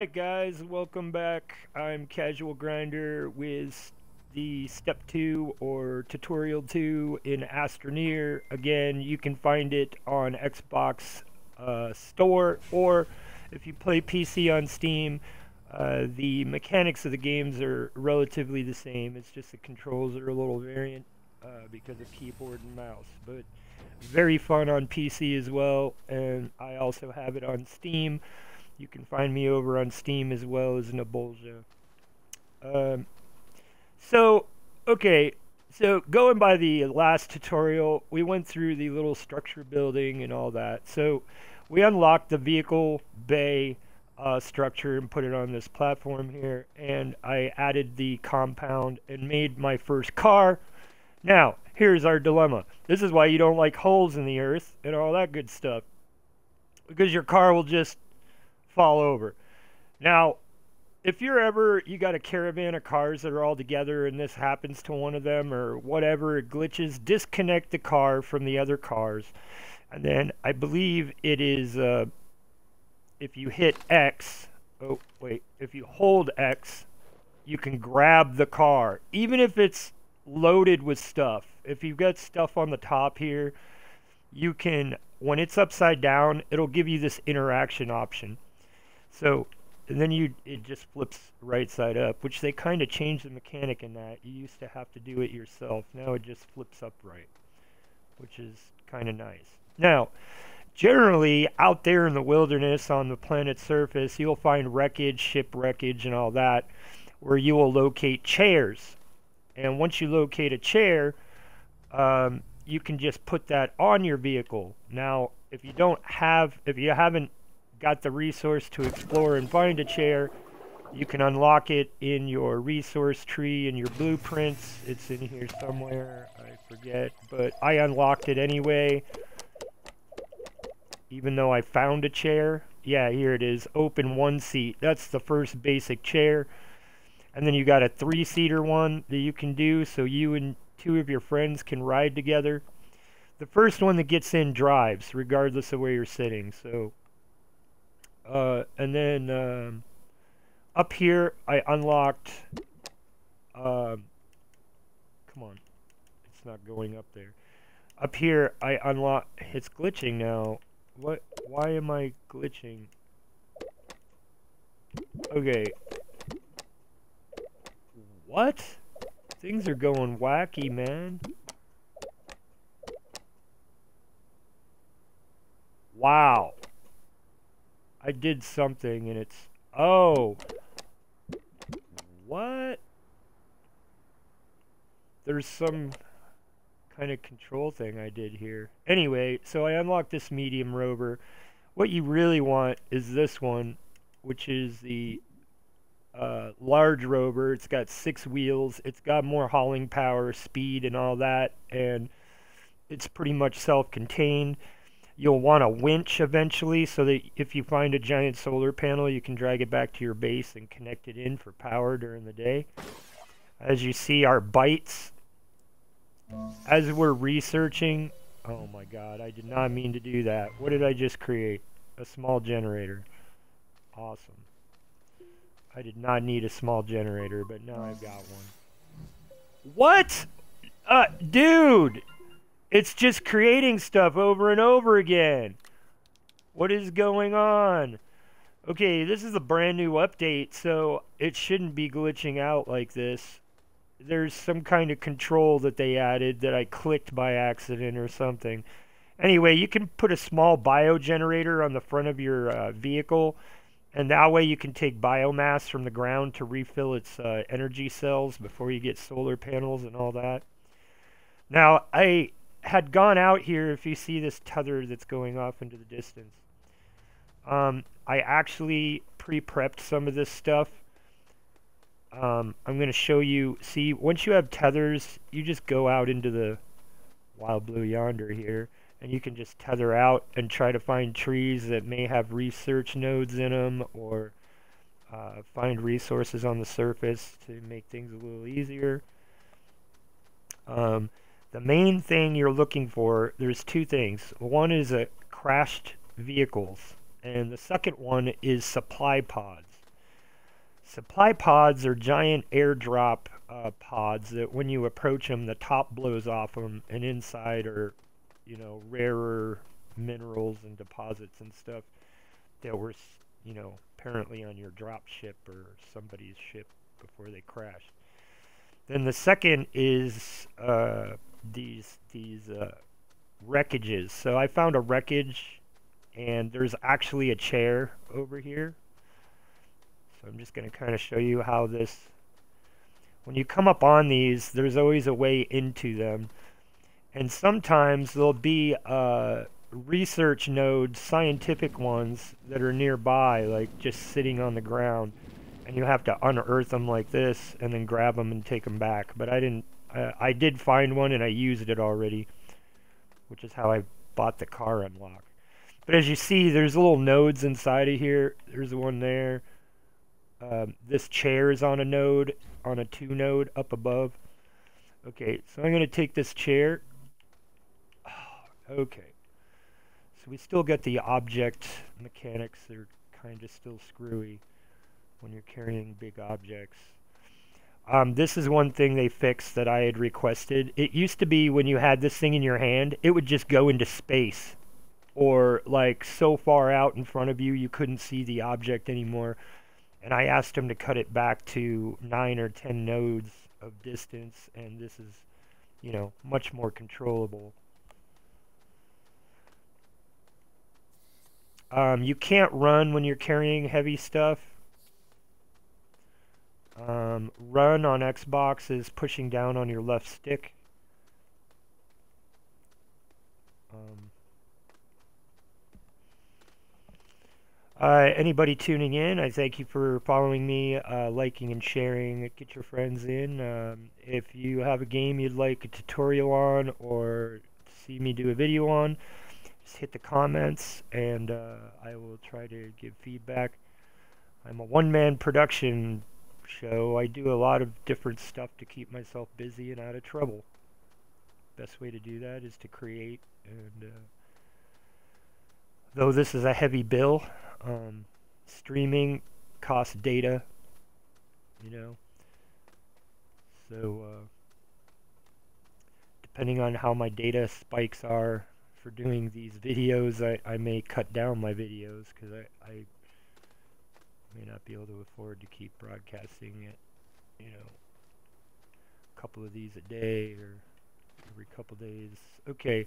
Hey guys, welcome back. I'm Casual Grinder with the Step 2 or Tutorial 2 in Astroneer. Again, you can find it on Xbox Store, or if you play PC on Steam, the mechanics of the games are relatively the same. It's just the controls are a little variant because of keyboard and mouse. But very fun on PC as well, and I also have it on Steam. You can find me over on Steam as well as Nabolja. Um, so, okay, so going by the last tutorial, we went through the little structure building and all that. So, we unlocked the vehicle bay structure and put it on this platform here, and I added the compound and made my first car. Now, here's our dilemma. This is why you don't like holes in the earth and all that good stuff, because your car will just fall over. Now, if you got a caravan of cars that are all together and this happens to one of them or whatever, it glitches, disconnect the car from the other cars. And then I believe it is, if you hit X, if you hold X, you can grab the car, even if it's loaded with stuff. If you've got stuff on the top here, you can, when it's upside down, it'll give you this interaction option. So, and then it just flips right side up, which they kind of changed the mechanic in that. You used to have to do it yourself. Now it just flips upright, which is kind of nice. Now, generally, out there in the wilderness on the planet's surface, you'll find wreckage, ship wreckage, and all that, where you will locate chairs. And once you locate a chair, you can just put that on your vehicle. Now, if you haven't got the resource to explore and find a chair, you can unlock it in your resource tree in your blueprints. It's in here somewhere, I forget, but I unlocked it anyway, even though I found a chair. Yeah, here it is, open one seat. That's the first basic chair. And then you got a 3-seater one that you can do, so you and 2 of your friends can ride together. The first one that gets in drives, regardless of where you're sitting. So and then up here I unlocked, come on, it's not going up there. Up here I unlocked, it's glitching now. Why am I glitching? Okay. What? Things are going wacky, man. Wow. I did something and it's... Oh! What? There's some kind of control thing I did here. Anyway, so I unlocked this medium rover. What you really want is this one, which is the large rover. It's got 6 wheels. It's got more hauling power, speed, and all that. And it's pretty much self-contained. You'll want a winch eventually so that if you find a giant solar panel, you can drag it back to your base and connect it in for power during the day. As you see, our BYTES, as we're researching... Oh my god, I did not mean to do that. What did I just create? A small generator. Awesome. I did not need a small generator, but now I've got one. What? Dude! It's just creating stuff over and over again. What is going on? Okay, this is a brand new update, so it shouldn't be glitching out like this. There's some kind of control that they added that I clicked by accident or something. Anyway, you can put a small biogenerator on the front of your vehicle, and that way you can take biomass from the ground to refill its energy cells before you get solar panels and all that. Now, I had gone out here, if you see this tether that's going off into the distance, I actually pre-prepped some of this stuff. I'm going to show you. See, once you have tethers, you just go out into the wild blue yonder here, and you can just tether out and try to find trees that may have research nodes in them, or find resources on the surface to make things a little easier. The main thing you're looking for, there's 2 things. One is crashed vehicles, and the second one is supply pods. Supply pods are giant airdrop pods that when you approach them, the top blows off them, and inside are, you know, rarer minerals and deposits and stuff that were, you know, apparently on your drop ship or somebody's ship before they crashed. Then the second is these wreckages. So I found a wreckage, and there's actually a chair over here. So I'm just going to kind of show you how this, when you come up on these, there's always a way into them. And sometimes there'll be research nodes, scientific ones, that are nearby, like just sitting on the ground. And you have to unearth them like this and then grab them and take them back. But I did find one and I used it already, which is how I bought the car unlock. But as you see, there's little nodes inside of here. There's one there. This chair is on a node, on a 2 node up above. Okay, so I'm going to take this chair. Okay. So we still get the object mechanics. They're kind of still screwy when you're carrying big objects. This is one thing they fixed that I had requested. It used to be when you had this thing in your hand, it would just go into space. Or like so far out in front of you, you couldn't see the object anymore. And I asked them to cut it back to 9 or 10 nodes of distance, and this is, you know, much more controllable. You can't run when you're carrying heavy stuff. Run on Xbox is pushing down on your left stick. Anybody tuning in, I thank you for following me, liking and sharing. Get your friends in. If you have a game you'd like a tutorial on or see me do a video on, just hit the comments and I will try to give feedback. I'm a one-man production show. I do a lot of different stuff to keep myself busy and out of trouble. Best way to do that is to create, and though this is a heavy bill, streaming costs data, you know, so depending on how my data spikes are for doing these videos, I may cut down my videos because I may not be able to afford to keep broadcasting it, you know, a couple of these a day or every couple days. Okay,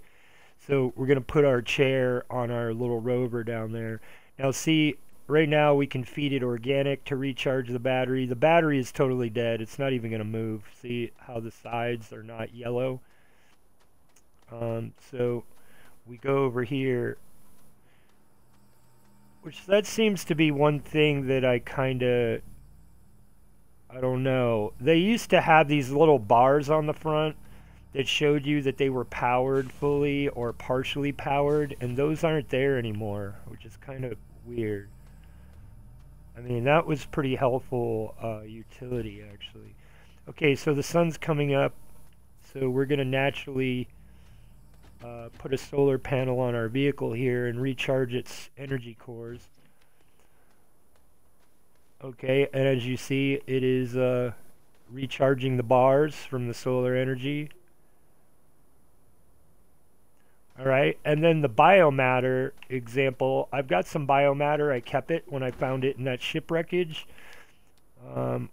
so we're going to put our chair on our little rover down there. Now see, right now we can feed it organic to recharge the battery. The battery is totally dead. It's not even going to move. See how the sides are not yellow? So we go over here, which that seems to be one thing that I don't know. They used to have these little bars on the front that showed you that they were powered fully or partially powered, and those aren't there anymore, which is kind of weird. I mean, that was pretty helpful utility, actually. Okay, so the sun's coming up, so we're going to naturally put a solar panel on our vehicle here and recharge its energy cores. Okay, and as you see, it is recharging the bars from the solar energy. Alright, and then the biomatter example, I've got some biomatter. I kept it when I found it in that ship wreckage.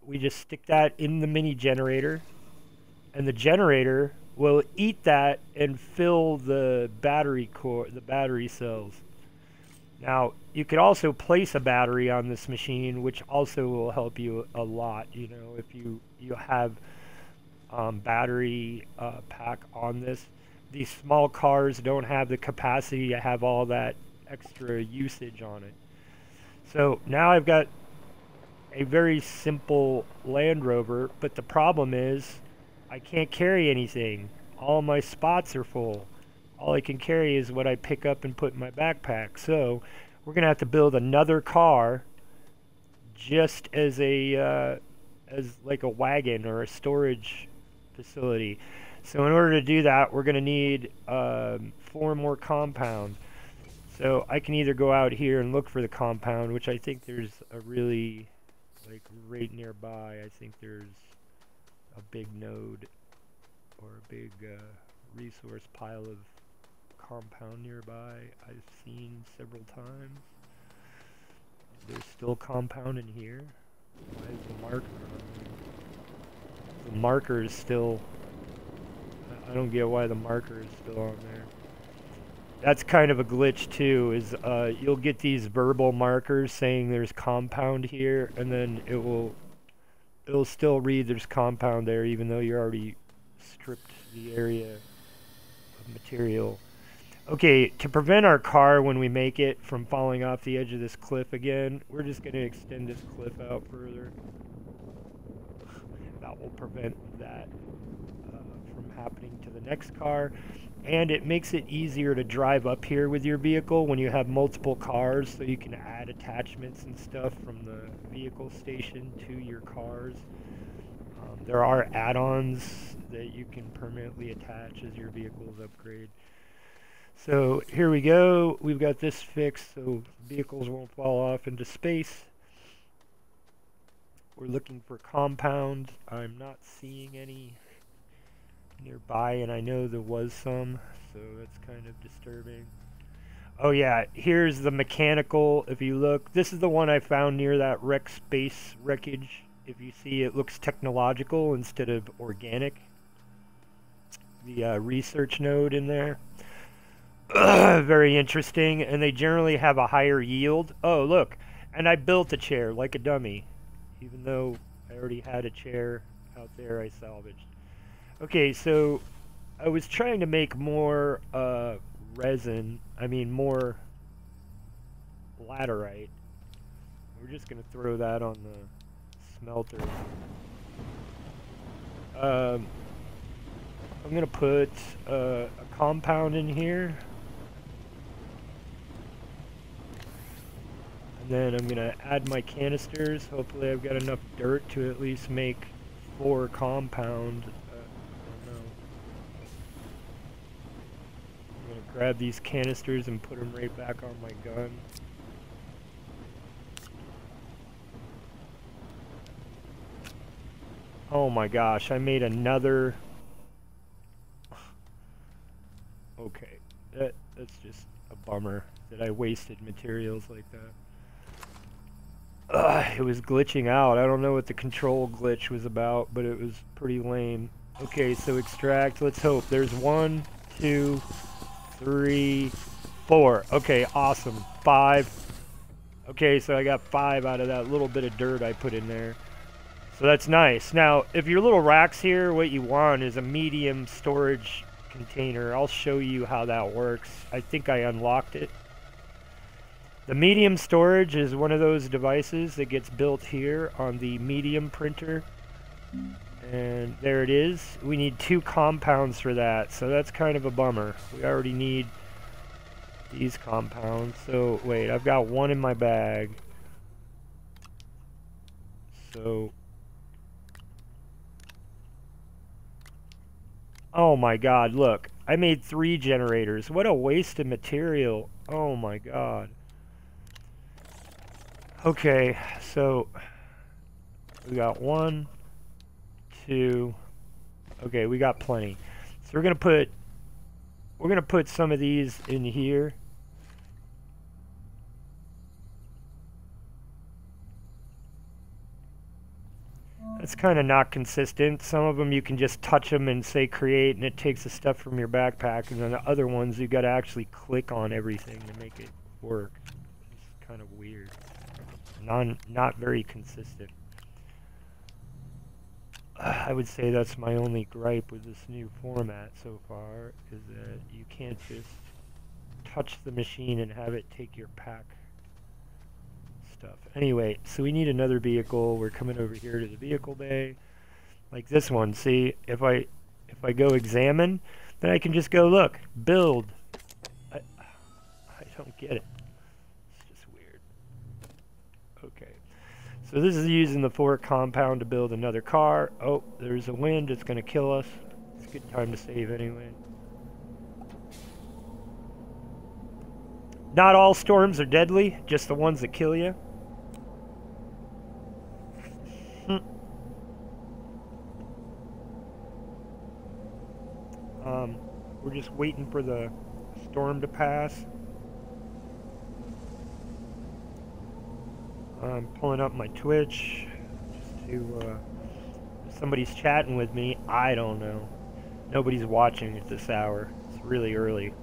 We just stick that in the mini generator, and the generator will eat that and fill the battery core, the battery cells. Now, you could also place a battery on this machine, which also will help you a lot. You know, if you have battery pack on this. These small cars don't have the capacity to have all that extra usage on it. So now I've got a very simple Land Rover, but the problem is I can't carry anything. All my spots are full. All I can carry is what I pick up and put in my backpack. So we're going to have to build another car just as like a wagon or a storage facility. So in order to do that, we're going to need 4 more compound. So I can either go out here and look for the compound, which I think there's a really like right nearby. I think there's a big node or a big resource pile of compound nearby. I've seen several times. There's still compound in here. Why is the marker on there? The marker is still... I don't get why the marker is still on there. That's kind of a glitch too, is you'll get these verbal markers saying there's compound here, and then it'll still read there's compound there even though you already stripped the area of material. Okay, to prevent our car when we make it from falling off the edge of this cliff again, we're just going to extend this cliff out further. That will prevent that from happening to the next car. And it makes it easier to drive up here with your vehicle when you have multiple cars, so you can add attachments and stuff from the vehicle station to your cars. There are add-ons that you can permanently attach as your vehicles upgrade. So here we go. We've got this fixed so vehicles won't fall off into space. We're looking for compound. I'm not seeing any nearby, and I know there was some, so that's kind of disturbing. Oh yeah, here's the mechanical. If you look, this is the one I found near that wreckage. If you see, it looks technological instead of organic. The research node in there. Very interesting, and they generally have a higher yield. Oh look, and I built a chair like a dummy, even though I already had a chair out there I salvaged. Okay, so I was trying to make more resin, more laterite. We're just going to throw that on the smelter. I'm going to put a compound in here. And then I'm going to add my canisters. Hopefully I've got enough dirt to at least make 4 compound. Grab these canisters and put them right back on my gun. Oh my gosh, I made another... Okay, that's just a bummer that I wasted materials like that. It was glitching out. I don't know what the control glitch was about, but it was pretty lame. Okay, so extract, let's hope. There's 1, 2... 3, 4. Okay, awesome. 5. Okay, so I got 5 out of that little bit of dirt I put in there. So that's nice. Now, if your little rack's here, what you want is a medium storage container. I'll show you how that works. I think I unlocked it. The medium storage is one of those devices that gets built here on the medium printer. And there it is. We need 2 compounds for that, so that's kind of a bummer. We already need these compounds. So, wait, I've got 1 in my bag. So... Oh my god, look. I made 3 generators. What a waste of material. Oh my god. Okay, so... we got 1... 2. Okay, we got plenty. So we're gonna put some of these in here. That's kind of not consistent. Some of them you can just touch them and say create, and it takes the stuff from your backpack, and then the other ones you got to actually click on everything to make it work. It's kind of weird. Not very consistent. I would say that's my only gripe with this new format so far, is that you can't just touch the machine and have it take your pack stuff. Anyway, so we need another vehicle. We're coming over here to the vehicle bay. Like this one, see, if I go examine, then I can just go, look, build. I don't get it. It's just weird. Okay. So this is using the 4 compound to build another car. Oh, there's a wind. It's going to kill us. It's a good time to save anyway. Not all storms are deadly, just the ones that kill you. We're just waiting for the storm to pass. I'm pulling up my Twitch just to, if somebody's chatting with me, I don't know. Nobody's watching at this hour. It's really early.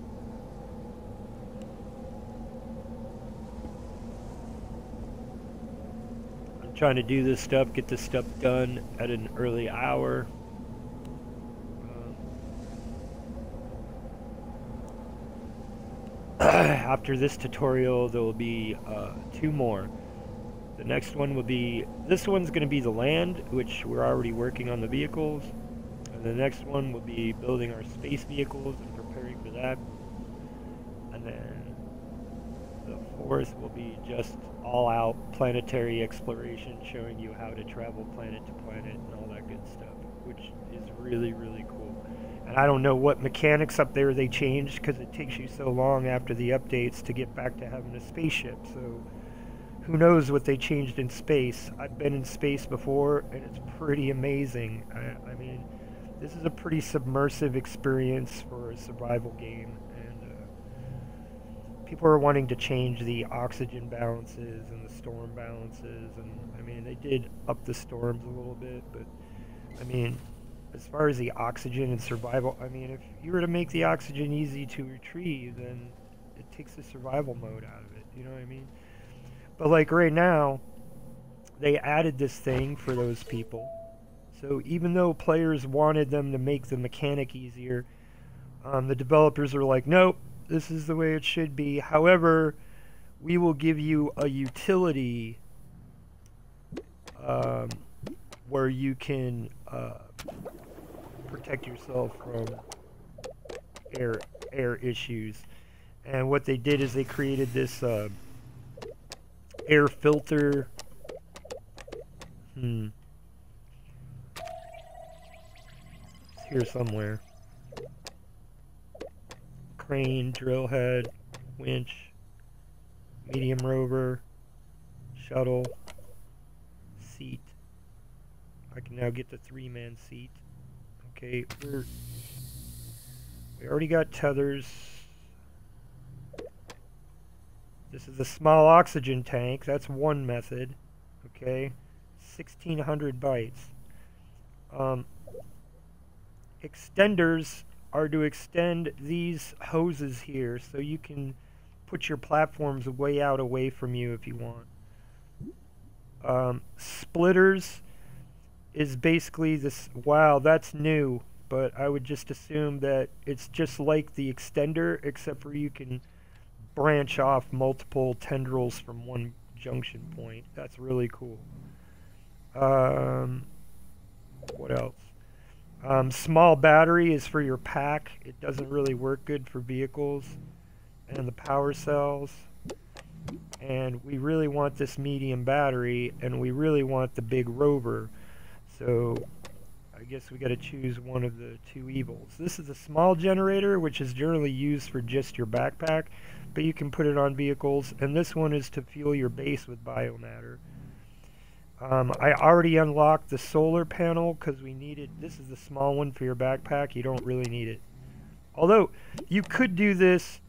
I'm trying to do this stuff, get this stuff done at an early hour. After this tutorial, there will be 2 more. The next one will be, this one's going to be the land, which we're already working on the vehicles. And the next one will be building our space vehicles and preparing for that. And then the 4th will be just all-out planetary exploration, showing you how to travel planet to planet and all that good stuff, which is really, really cool. And I don't know what mechanics up there they changed, because it takes you so long after the updates to get back to having a spaceship. So who knows what they changed in space. I've been in space before, and it's pretty amazing. I mean, this is a pretty submersive experience for a survival game. And people are wanting to change the oxygen balances and the storm balances. And I mean, they did up the storms a little bit, but I mean, as far as the oxygen and survival, I mean, if you were to make the oxygen easy to retrieve, then it takes the survival mode out of it, you know what I mean? But like right now, they added this thing for those people. So even though players wanted them to make the mechanic easier, the developers are like, nope, this is the way it should be. However, we will give you a utility where you can protect yourself from air issues. And what they did is they created this air filter. It's here somewhere. Crane, drill head, winch, medium rover, shuttle, seat. I can now get the 3-man seat. Okay, we already got tethers. This is a small oxygen tank. That's one method. Okay, 1600 bytes. Extenders are to extend these hoses here, so you can put your platforms way out away from you if you want. Splitters is basically this. Wow, that's new, but I would just assume that it's just like the extender, except for you can branch off multiple tendrils from one junction point. That's really cool. What else? Small battery is for your pack. It doesn't really work good for vehicles. And the power cells. And we really want this medium battery, and we really want the big rover. So I guess we got to choose one of the 2 evils. This is a small generator, which is generally used for just your backpack, but you can put it on vehicles. And this one is to fuel your base with biomatter. I already unlocked the solar panel because we needed. This is the small one for your backpack. You don't really need it. Although you could do this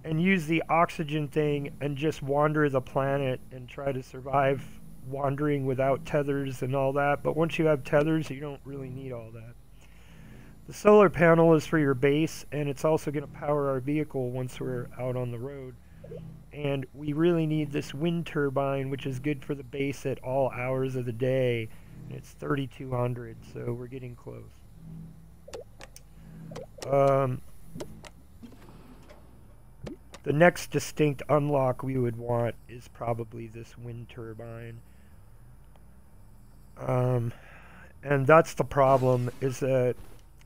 and use the oxygen thing and just wander the planet and try to survive wandering without tethers and all that. But once you have tethers, you don't really need all that. The solar panel is for your base, and it's also going to power our vehicle once we're out on the road. And we really need this wind turbine, which is good for the base at all hours of the day. And it's 3200, so we're getting close. The next distinct unlock we would want is probably this wind turbine. And that's the problem, is that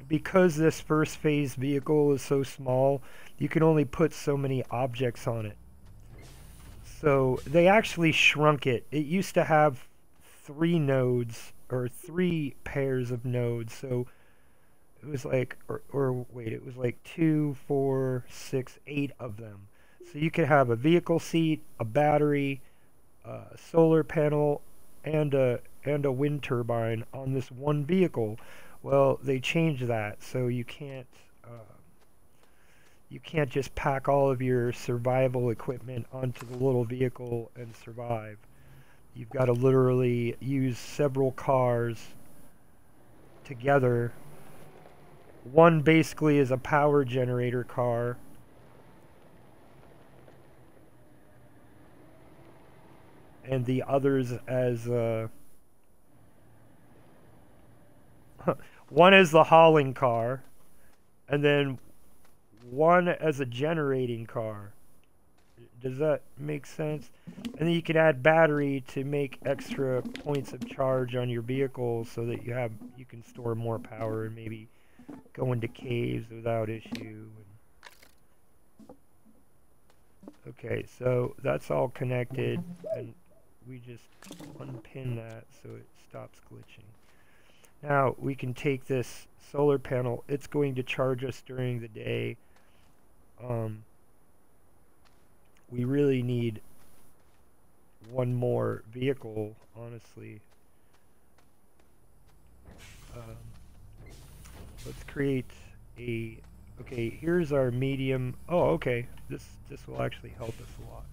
because this first phase vehicle is so small, you can only put so many objects on it. So they actually shrunk it. It used to have 3 nodes, or 3 pairs of nodes. So it was like, it was like 2, 4, 6, 8 of them. So you could have a vehicle seat, a battery, a solar panel, and a wind turbine on this one vehicle. Well, they changed that, so you can't just pack all of your survival equipment onto the little vehicle and survive. You've got to literally use several cars together. One basically is a power generator car. And the others as one is the hauling car, and then one as a generating car. Does that make sense? And then you could add battery to make extra points of charge on your vehicle so that you can store more power and maybe go into caves without issue. Okay, so that's all connected, and we just unpin that so it stops glitching. Now we can take this solar panel. It's going to charge us during the day. We really need one more vehicle, honestly. Let's create a... Okay, here's our medium. Oh, okay. This will actually help us a lot.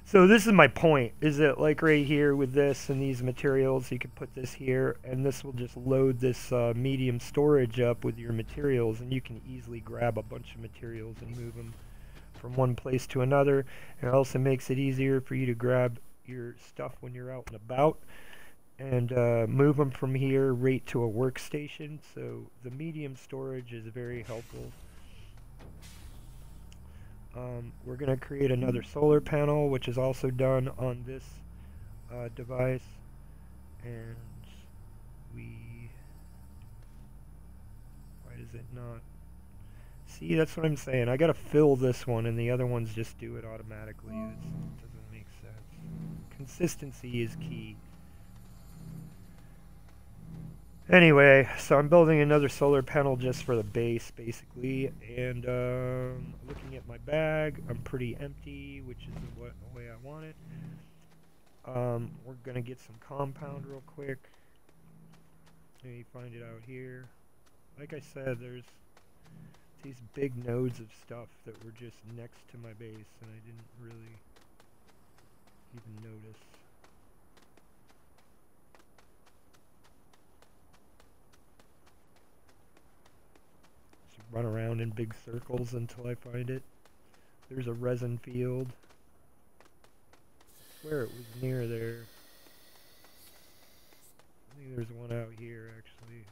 So this is my point, is that like right here with this and these materials, you could put this here, and this will just load this medium storage up with your materials, and you can easily grab a bunch of materials and move them from one place to another. It also makes it easier for you to grab your stuff when you're out and about, and move them from here right to a workstation. So the medium storage is very helpful. We're going to create another solar panel, which is also done on this device, and why does it not? See, that's what I'm saying. I got to fill this one, and the other ones just do it automatically. It doesn't make sense. Consistency is key. Anyway, so I'm building another solar panel just for the base, basically, and looking at my bag, I'm pretty empty, which is the way I want it. We're going to get some compound real quick. Maybe find it out here. Like I said, there's these big nodes of stuff that were just next to my base, and I didn't really even notice. Run around in big circles until I find it. There's a resin field. I swear it was near there. I think there's one out here actually.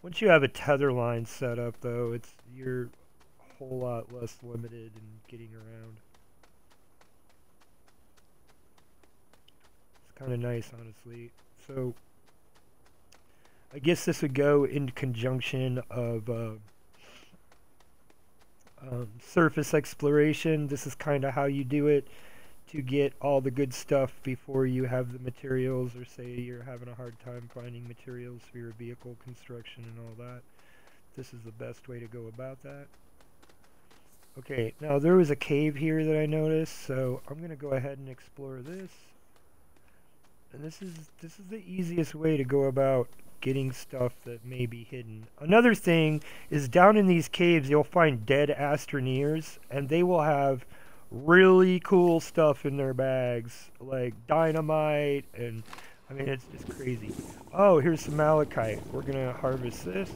Once you have a tether line set up though, you're a whole lot less limited in getting around. It's kind of nice, honestly. So I guess this would go in conjunction of surface exploration. This is kind of how you do it to get all the good stuff before you have the materials, or say you're having a hard time finding materials for your vehicle construction and all that. This is the best way to go about that. Okay, now there was a cave here that I noticed, so I'm going to go ahead and explore this. And this is the easiest way to go about getting stuff that may be hidden. Another thing is, down in these caves you'll find dead Astroneers, and they will have really cool stuff in their bags, like dynamite, and I mean, it's just crazy. Oh, here's some malachite. We're gonna harvest this.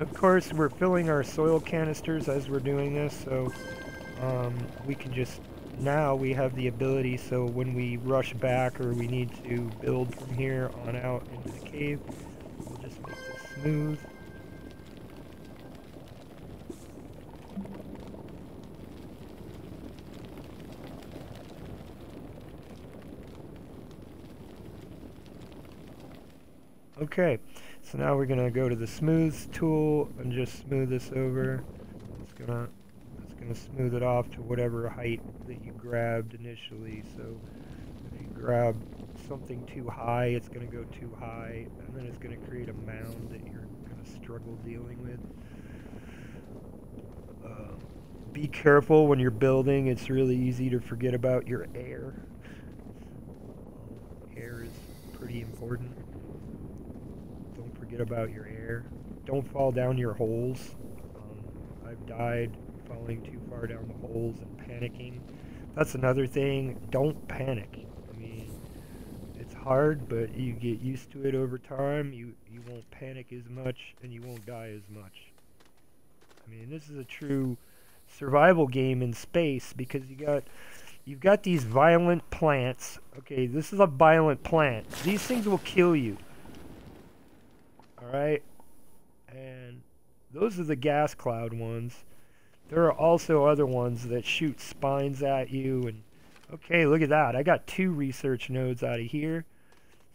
Of course, we're filling our soil canisters as we're doing this, so we can just, now we have the ability, so when we rush back or we need to build from here on out into the cave, we'll just make this smooth. Okay, so now we're gonna go to the smooth tool and just smooth this over. It's gonna smooth it off to whatever height that you grabbed initially. So if you grab something too high, it's gonna go too high, and then it's gonna create a mound that you're gonna of struggle dealing with. Be careful when you're building. It's really easy to forget about your air. Air is pretty important. Don't forget about your air. Don't fall down your holes. I've died falling too far down the holes and panicking. That's another thing. Don't panic. I mean, it's hard, but you get used to it over time. You won't panic as much, and you won't die as much. I mean, this is a true survival game in space because you've got these violent plants. Okay, this is a violent plant. These things will kill you. Alright? And those are the gas cloud ones. There are also other ones that shoot spines at you. And okay, look at that. I got 2 research nodes out of here.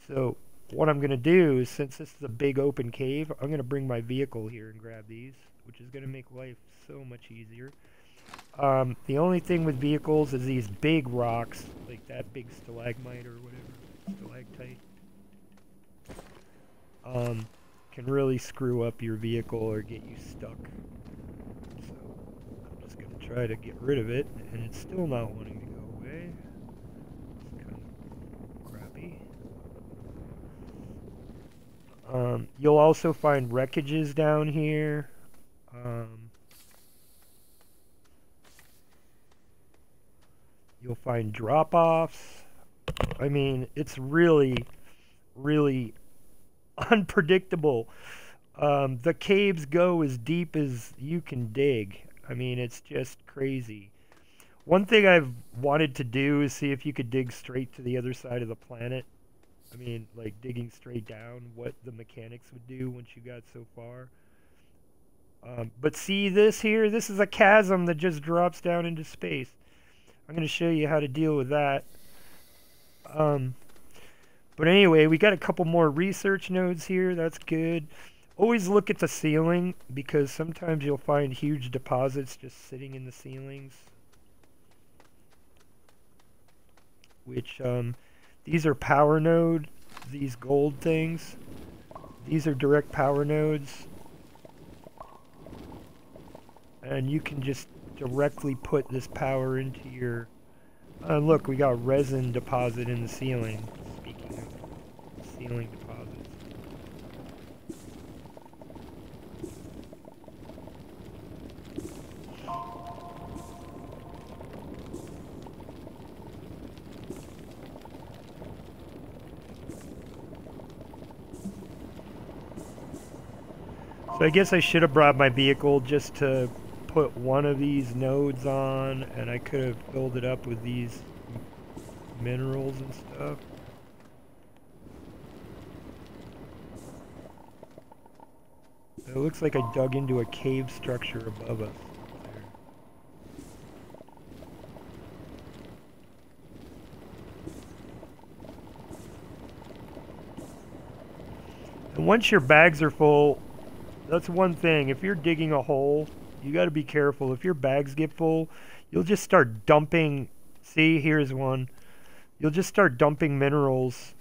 So what I'm going to do is, since this is a big open cave, I'm going to bring my vehicle here and grab these, which is going to make life so much easier. The only thing with vehicles is these big rocks, like that big stalagmite or whatever, stalactite, can really screw up your vehicle or get you stuck. So I'm just going to try to get rid of it, and it's still not wanting to go away. It's kind of crappy. You'll also find wreckages down here. You'll find drop-offs. I mean, it's really, really unpredictable. The caves go as deep as you can dig. I mean, it's just crazy. One thing I've wanted to do is see if you could dig straight to the other side of the planet. I mean, like digging straight down, what the mechanics would do once you got so far. But see this here? This is a chasm that just drops down into space. I'm going to show you how to deal with that. But anyway, we got a couple more research nodes here. That's good. Always look at the ceiling, because sometimes you'll find huge deposits just sitting in the ceilings. Which, these are power node, these gold things. These are direct power nodes. And you can just directly put this power into your... look, we got resin deposit in the ceiling. Speaking of ceiling deposits. So I guess I should have brought my vehicle just to put one of these nodes on, and I could have filled it up with these minerals and stuff. It looks like I dug into a cave structure above us. And once your bags are full, that's one thing. If you're digging a hole, you got to be careful. If your bags get full, you'll just start dumping. See, here's one. You'll just start dumping minerals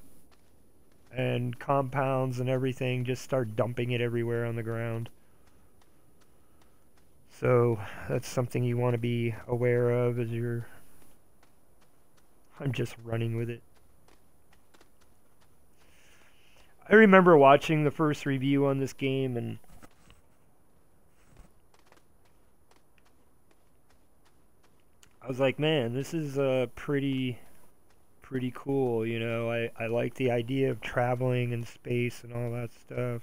and compounds and everything. Just start dumping it everywhere on the ground. So that's something you want to be aware of as you're... I'm just running with it. I remember watching the first review on this game, and I was like, man, this is pretty cool, you know. I like the idea of traveling in space and all that stuff.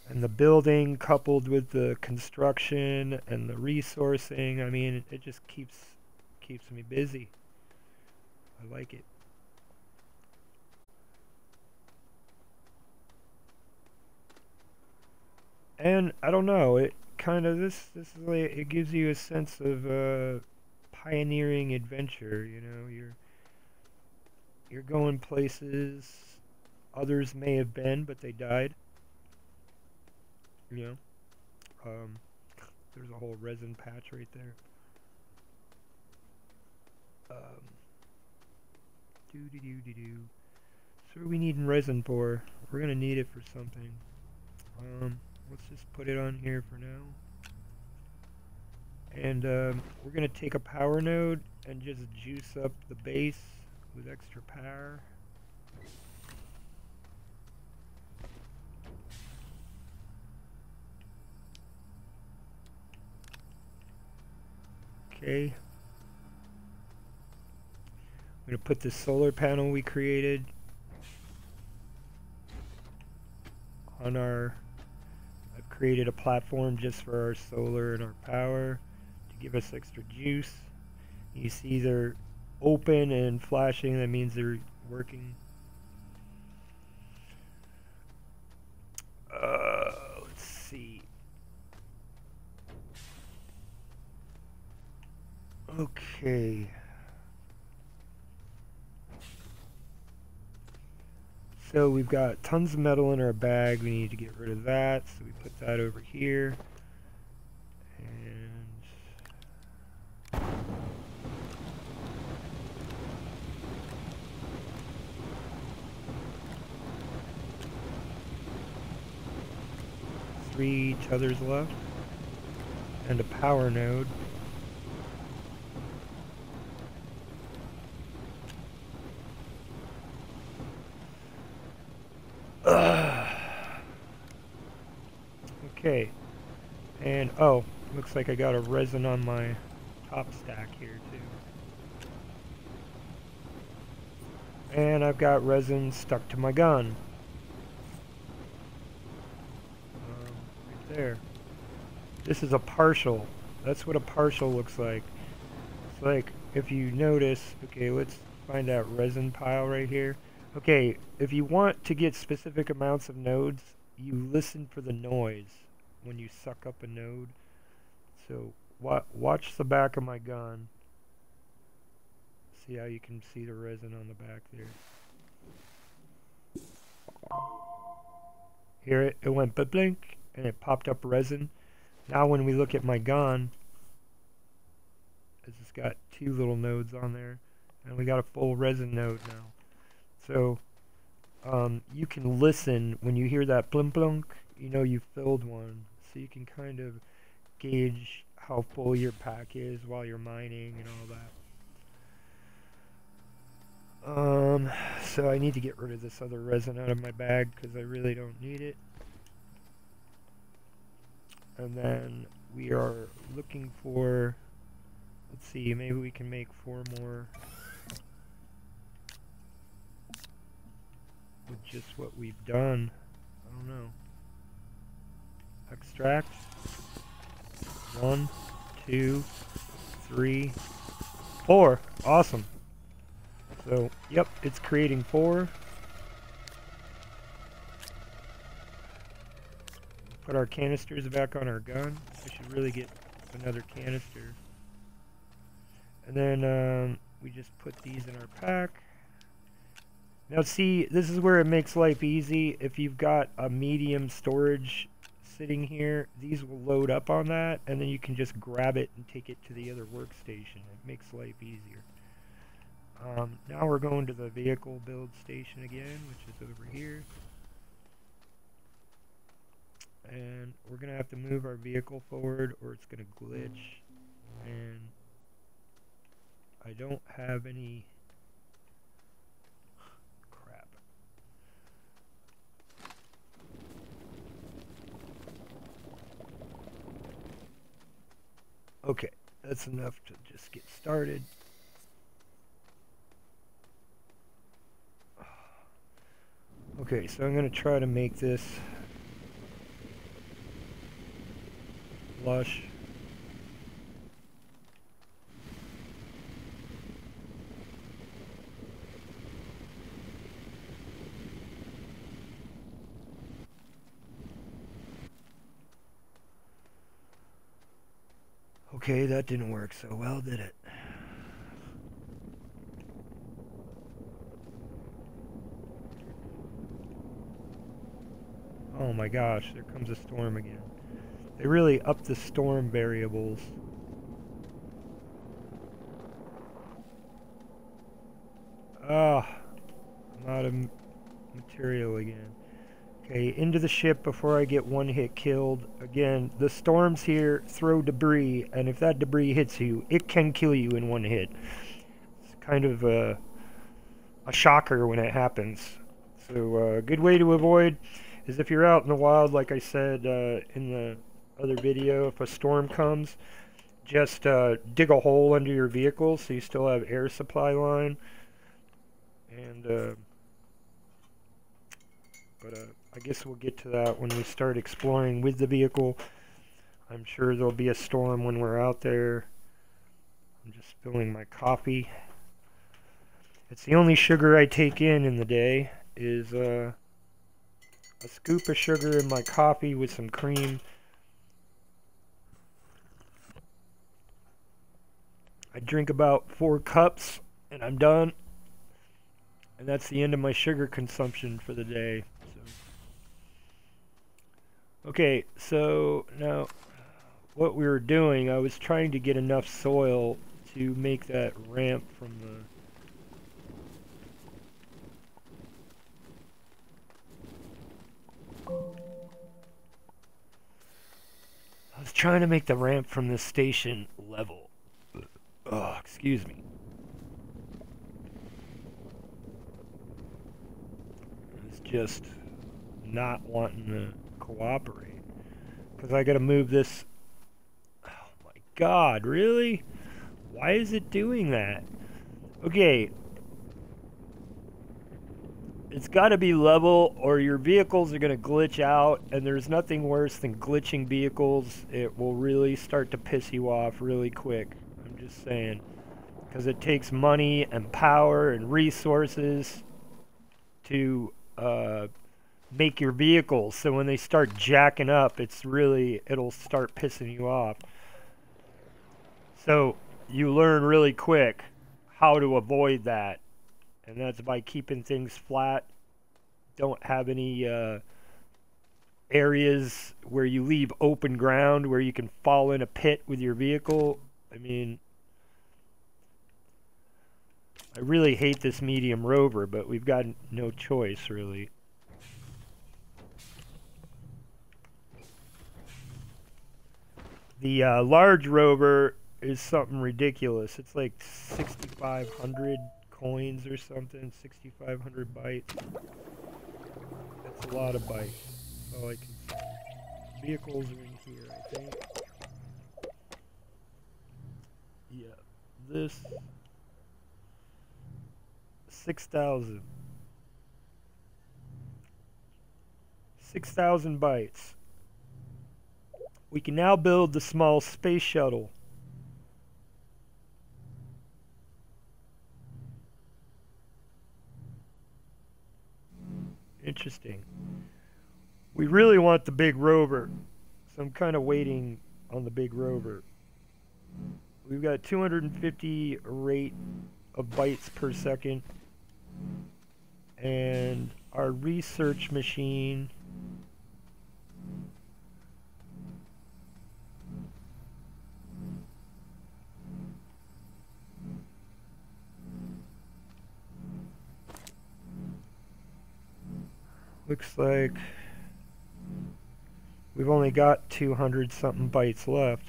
And the building coupled with the construction and the resourcing, I mean, it just keeps me busy. I like it. And I don't know, it kind of this is like, it gives you a sense of pioneering adventure, you know. You're going places others may have been, but they died. You know, there's a whole resin patch right there. what are we needing resin for? We're gonna need it for something. Let's just put it on here for now. And we're gonna take a power node and just juice up the base with extra power. Okay. I'm going to put the solar panel we created on our... I've created a platform just for our solar and our power to give us extra juice. You see they're open and flashing, that means they're working. Let's see. Okay. So we've got tons of metal in our bag. We need to get rid of that. So we put that over here. And three tethers left. And a power node. Okay, and oh, looks like I got a resin on my top stack here too. And I've got resin stuck to my gun. Right there. This is a partial. That's what a partial looks like. It's like, if you notice, okay, let's find that resin pile right here. Okay, if you want to get specific amounts of nodes, you listen for the noise when you suck up a node. So watch the back of my gun. See how you can see the resin on the back there. Here it went blink and it popped up resin. Now when we look at my gun, it's got two little nodes on there, and we got a full resin node now. So you can listen when you hear that blink blink, you know you filled one. So you can kind of gauge how full your pack is while you're mining and all that. So I need to get rid of this other resin out of my bag because I really don't need it. And then we are looking for, let's see, maybe we can make 4 more with just what we've done. I don't know. Extract. 1, 2, 3, 4. Awesome. So, yep, it's creating 4. Put our canisters back on our gun. I should really get another canister. And then we just put these in our pack. Now see, this is where it makes life easy. If you've got a medium storage sitting here, these will load up on that, and then you can just grab it and take it to the other workstation. It makes life easier. Now we're going to the vehicle build station again, which is over here. And we're going to have to move our vehicle forward or it's going to glitch. And I don't have any... crap. Okay, that's enough to just get started. Okay, so I'm going to try to make this flush. Okay, that didn't work so well, did it? Oh my gosh, there comes a storm again. They really upped the storm variables. Ah, I'm out of material again. Okay, into the ship before I get one hit killed. Again, the storms here throw debris, and if that debris hits you, it can kill you in one hit. It's kind of a shocker when it happens. So a good way to avoid is if you're out in the wild, like I said in the other video, if a storm comes, just dig a hole under your vehicle so you still have air supply line. And I guess we'll get to that when we start exploring with the vehicle. I'm sure there'll be a storm when we're out there. I'm just filling my coffee. It's the only sugar I take in the day is a scoop of sugar in my coffee with some cream. I drink about 4 cups and I'm done. And that's the end of my sugar consumption for the day. Okay, so now what we were doing, I was trying to get enough soil to make that ramp from I was trying to make the ramp from the station level. Oh, excuse me. It's just not wanting to cooperate. Because I gotta move this. Oh my god, really? Why is it doing that? Okay. It's gotta be level or your vehicles are gonna glitch out, and there's nothing worse than glitching vehicles. It will really start to piss you off really quick. I'm just saying. Because it takes money and power and resources to make your vehicles, so when they start jacking up, it'll start pissing you off. So you learn really quick how to avoid that, and that's by keeping things flat. Don't have any areas where you leave open ground where you can fall in a pit with your vehicle. I mean, I really hate this medium rover, but we've got no choice really. The large rover is something ridiculous. It's like 6,500 coins or something, 6,500 bytes. That's a lot of bytes. That's all I can see. Vehicles are in here, I think. Yeah, this 6,000. 6,000 bytes. We can now build the small space shuttle. Interesting. We really want the big rover, so I'm kind of waiting on the big rover. We've got 250 rate of bytes per second, and our research machine looks like we've only got 200 something bytes left.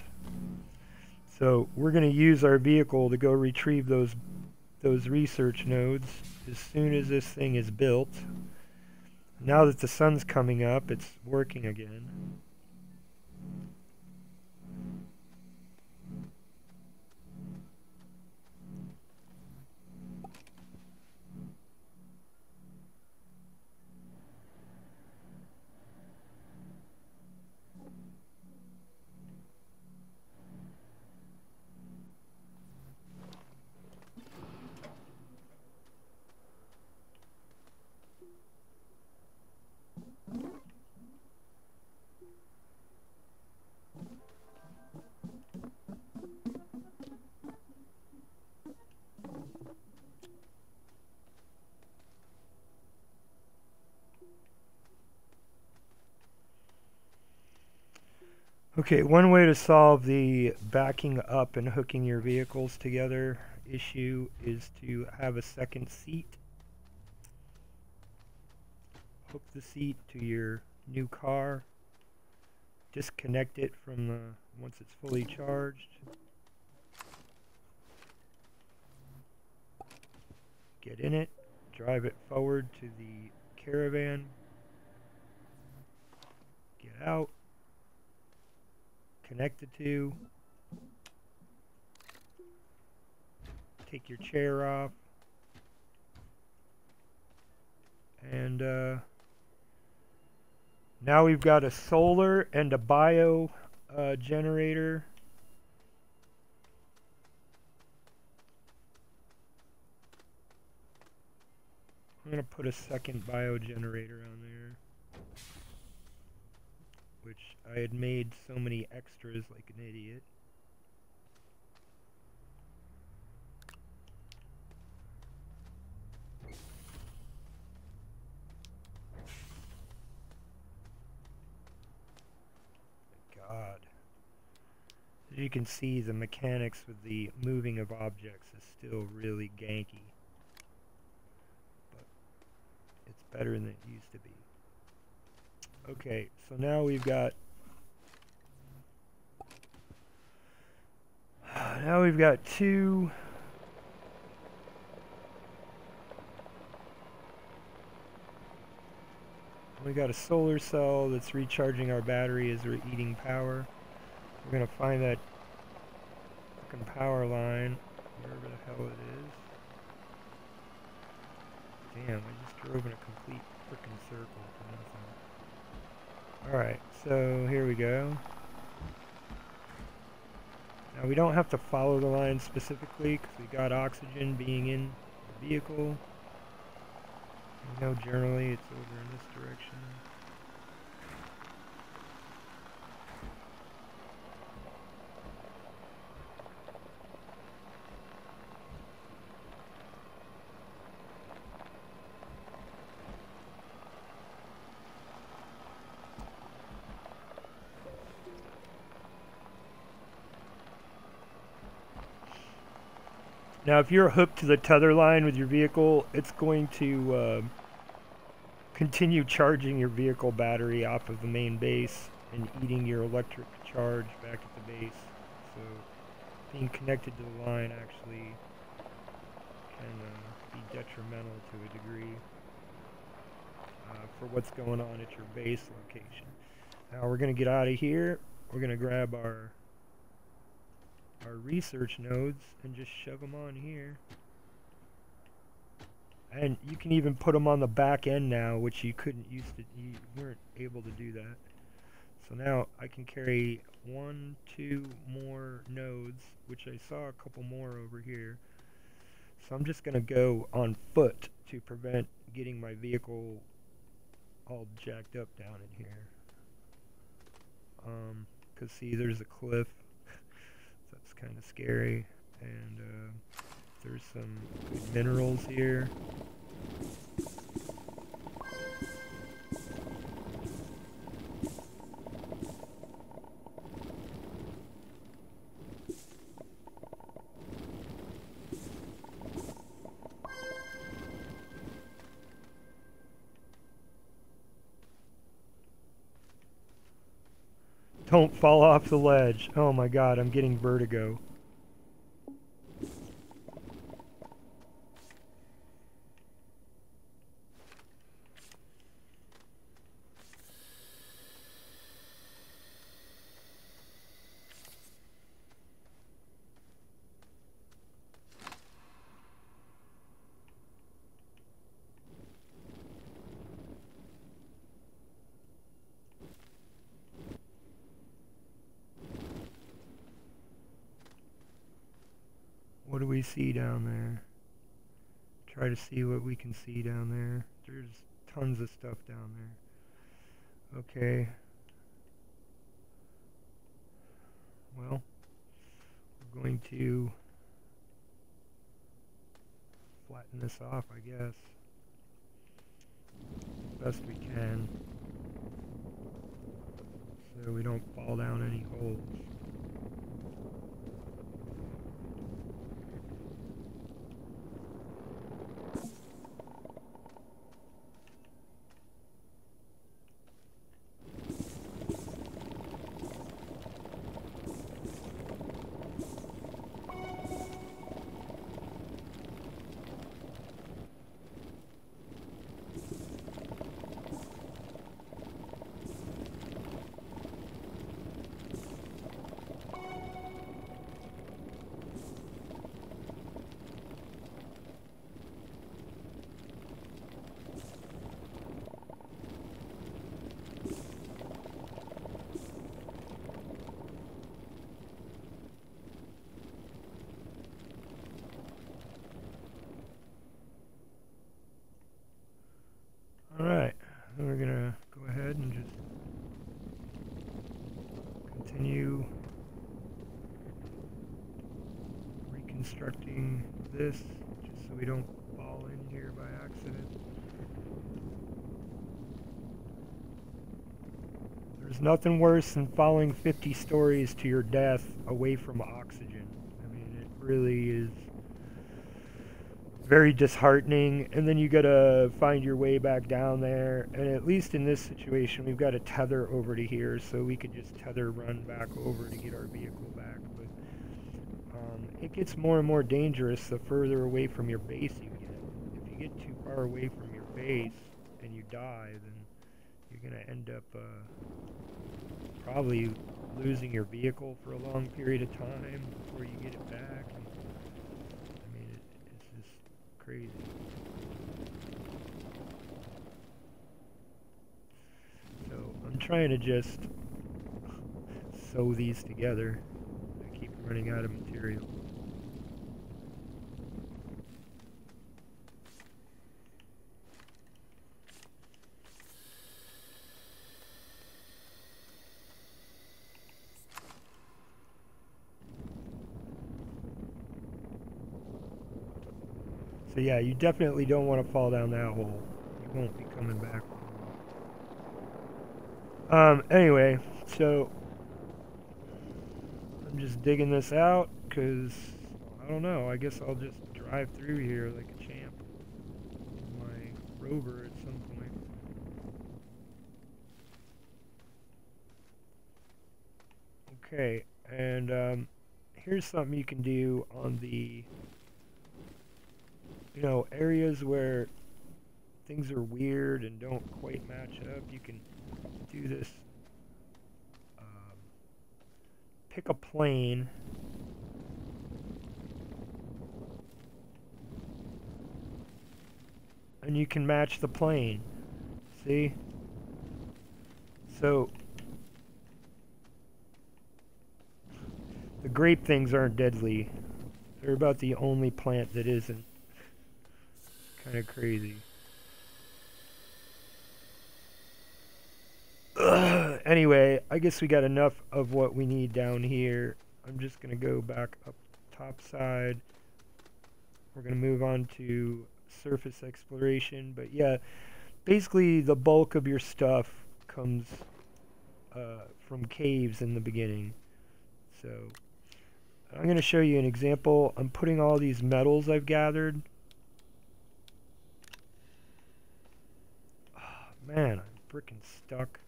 So we're going to use our vehicle to go retrieve those research nodes as soon as this thing is built. Now that the sun's coming up, it's working again. Okay, one way to solve the backing up and hooking your vehicles together issue is to have a second seat. hook the seat to your new car, disconnect it from the once it's fully charged, get in it, drive it forward to the caravan, get out, connect the two, take your chair off, and now we've got a solar and a bio generator. I'm going to put a second bio generator on there, which I had made so many extras like an idiot. God. As you can see, the mechanics with the moving of objects is still really ganky. But it's better than it used to be. Okay, so now we've got two. We got a solar cell that's recharging our battery as we're eating power. We're gonna find that fucking power line, wherever the hell it is. Damn, I just drove in a complete frickin' circle for nothing. Alright, so here we go. Now we don't have to follow the line specifically because we got oxygen being in the vehicle. You know, generally it's over in this direction. Now if you're hooked to the tether line with your vehicle, it's going to continue charging your vehicle battery off of the main base and eating your electric charge back at the base. So being connected to the line actually can be detrimental to a degree for what's going on at your base location. Now we're going to get out of here. We're going to grab our research nodes and just shove them on here. And you can even put them on the back end now, which you couldn't used to. You weren't able to do that. So now I can carry 1, 2 more nodes, which I saw a couple more over here. So I'm just going to go on foot to prevent getting my vehicle all jacked up down in here. Because see, there's a cliff. So that's kind of scary. And there's some good minerals here. Don't fall off the ledge. Oh my god, I'm getting vertigo. What do we see down there? Try to see what we can see down there. There's tons of stuff down there. Okay. Well, we're going to flatten this off, I guess, as best we can, so we don't fall down any holes. continue reconstructing this just so we don't fall in here by accident. There's nothing worse than falling 50 stories to your death away from oxygen. I mean, it really is very disheartening, and then you gotta find your way back down there. And at least in this situation, we've got a tether over to here, so we could just tether run back over to get our vehicle back. But it gets more and more dangerous the further away from your base you get. If you get too far away from your base and you die, then you're gonna end up probably losing your vehicle for a long period of time before you get it back. And, I mean, it's just crazy. So I'm trying to just sew these together. I keep running out of material. So yeah, you definitely don't want to fall down that hole. You won't be coming back. Anyway, so I'm just digging this out because I don't know. I guess I'll just drive through here like a champ in my rover at some point. Okay, and here's something you can do on the areas where things are weird and don't quite match up. You can do this. Pick a plane. And you can match the plane. See? So the grape things aren't deadly. They're about the only plant that isn't. Kind of crazy. Anyway, I guess we got enough of what we need down here. I'm just going to go back up top side. We're going to move on to surface exploration. But yeah, basically the bulk of your stuff comes from caves in the beginning. So I'm going to show you an example. I'm putting all these metals I've gathered. Man, I'm freaking stuck.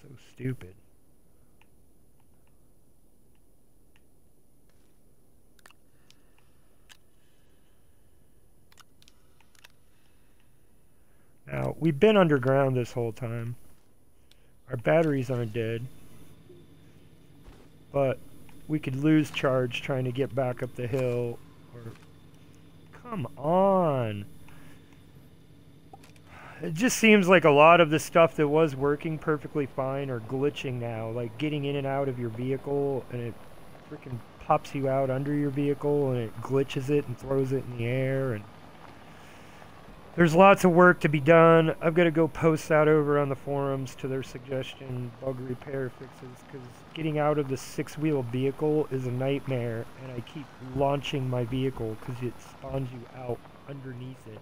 So stupid. Now, we've been underground this whole time. Our batteries aren't dead. But we could lose charge trying to get back up the hill. Or come on! It just seems like a lot of the stuff that was working perfectly fine are glitching now. Like getting in and out of your vehicle, and it freaking pops you out under your vehicle, and it glitches it and throws it in the air. And there's lots of work to be done. I've got to go post that over on the forums to their suggestion bug repair fixes, because getting out of the six-wheel vehicle is a nightmare, and I keep launching my vehicle because it spawns you out underneath it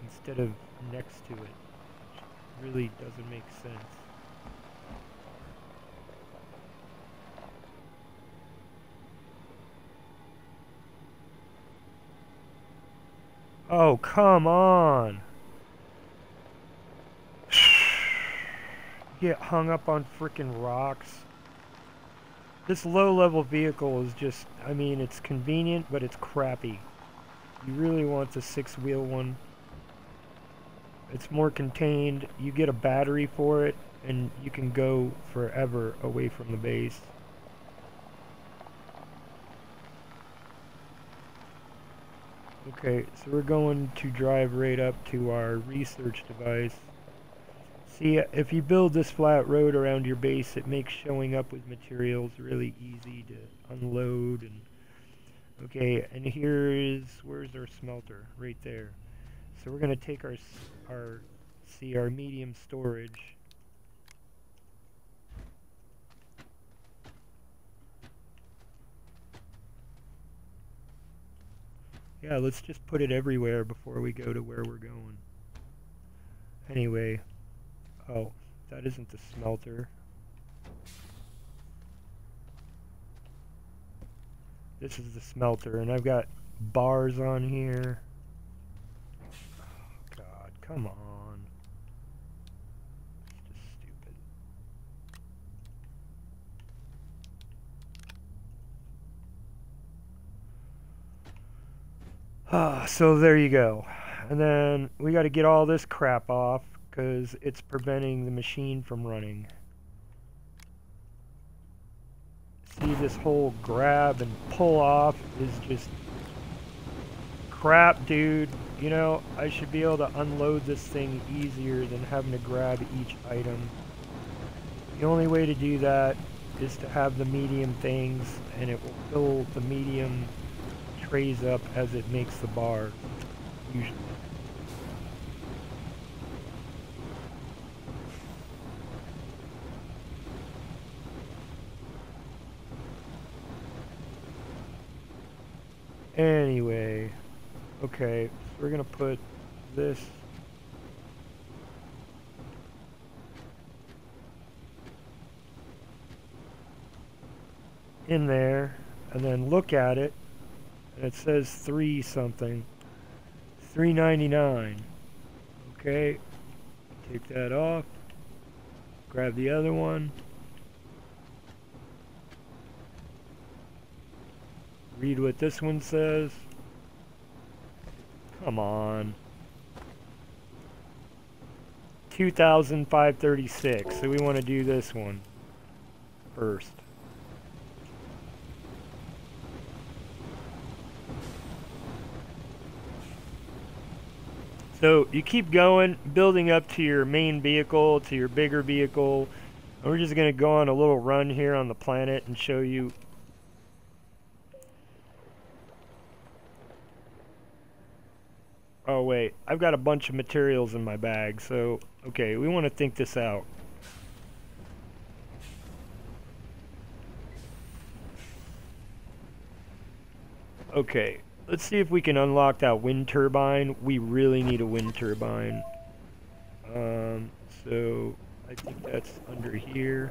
instead of next to it, which really doesn't make sense. Oh, come on! Get hung up on frickin' rocks. This low-level vehicle is just, I mean, it's convenient, but it's crappy. You really want the six-wheel one. It's more contained, you get a battery for it, and you can go forever away from the base. Okay, so we're going to drive right up to our research device. See, if you build this flat road around your base, it makes showing up with materials really easy to unload. And okay, and where's our smelter? Right there. So we're going to take our medium storage. Yeah, let's just put it everywhere before we go to where we're going. Anyway, oh, that isn't the smelter. This is the smelter, and I've got bars on here. Oh, God, come on. It's just stupid. So there you go. And then we got to get all this crap off because it's preventing the machine from running. See, this whole grab and pull off is just crap, dude. You know, I should be able to unload this thing easier than having to grab each item. The only way to do that is to have the medium things, and it will fill the medium trays up as it makes the bar, usually. Anyway, okay, so we're gonna put this in there, and then look at it, and it says 3 something, $3.99. Okay, take that off, grab the other one, read what this one says. Come on. 2,536. So we want to do this one first. So you keep going, building up to your main vehicle, to your bigger vehicle. And we're just going to go on a little run here on the planet and show you. Oh wait, I've got a bunch of materials in my bag, so okay, we want to think this out. Okay, let's see if we can unlock that wind turbine. We really need a wind turbine. So I think that's under here.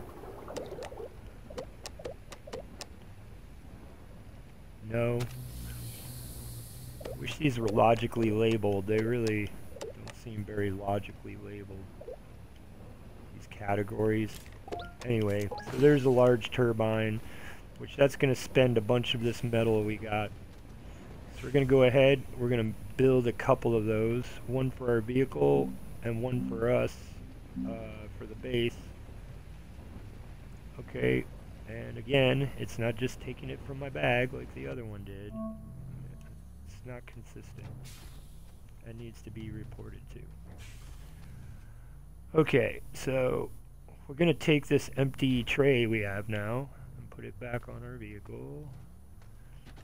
No. Wish these were logically labeled. They really don't seem very logically labeled, these categories. Anyway, so there's a large turbine, which that's going to spend a bunch of this metal we got. So we're going to go ahead, we're going to build a couple of those, one for our vehicle and one for us, for the base. Okay, and again, it's not just taking it from my bag like the other one did. It's not consistent. That needs to be reported to. Okay, so we're going to take this empty tray we have now and put it back on our vehicle.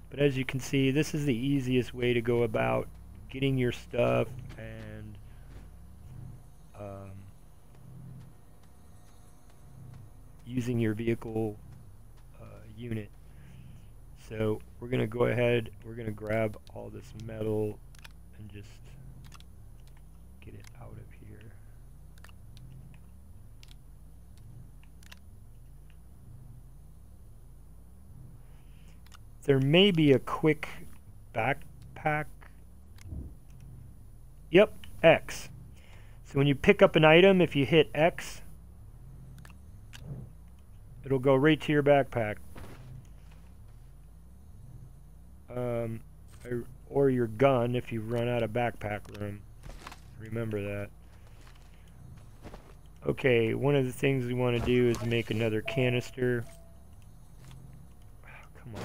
But as you can see, this is the easiest way to go about getting your stuff and using your vehicle unit. So we're going to go ahead, we're going to grab all this metal and just get it out of here. There may be a quick backpack. Yep, X. So when you pick up an item, if you hit X, it'll go right to your backpack. Or your gun if you run out of backpack room. Remember that. Okay, one of the things we want to do is make another canister. Oh, come on.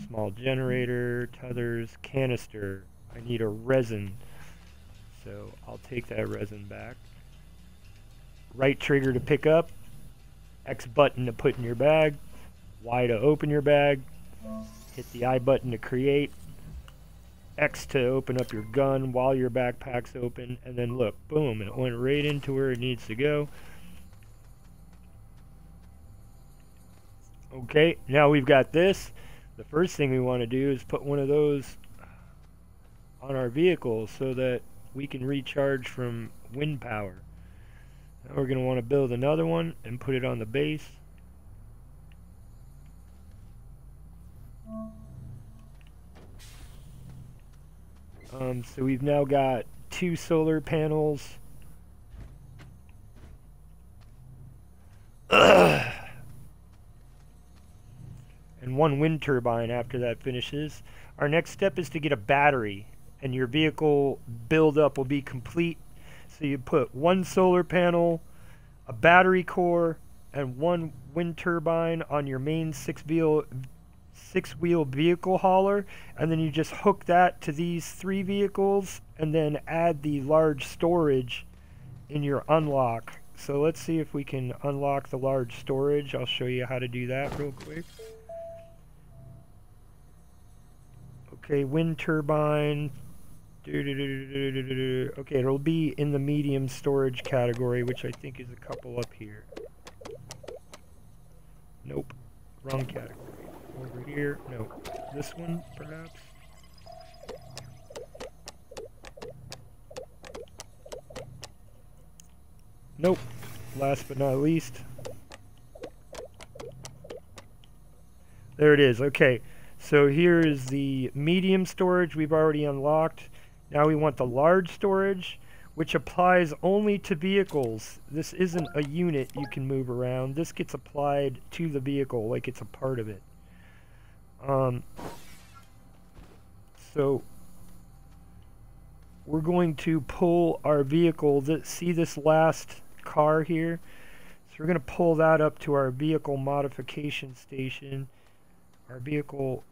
Small generator, tethers, canister. I need a resin. So I'll take that resin back. Right trigger to pick up. X button to put in your bag. Y to open your bag. Hit the I button to create. X to open up your gun while your backpack's open. And then look, boom, it went right into where it needs to go. Okay, now we've got this. the first thing we want to do is put one of those on our vehicle so that we can recharge from wind power. Now we're going to want to build another one and put it on the base. So we've now got 2 solar panels. And 1 wind turbine after that finishes. Our next step is to get a battery, and your vehicle build-up will be complete. So you put 1 solar panel, a battery core, and 1 wind turbine on your main 6-wheel vehicle hauler, and then you just hook that to these 3 vehicles and then add the large storage in your unlock. So let's see if we can unlock the large storage. I'll show you how to do that real quick. Okay, wind turbine. Okay, it'll be in the medium storage category, which I think is a couple up here. Nope, wrong category. Over here, no. This one, perhaps? Nope. Last but not least. There it is. Okay, so here is the medium storage we've already unlocked. Now we want the large storage, which applies only to vehicles. This isn't a unit you can move around. This gets applied to the vehicle like it's a part of it. So we're going to pull our vehicle. See this last car here? So we're going to pull that up to our vehicle modification station, our vehicle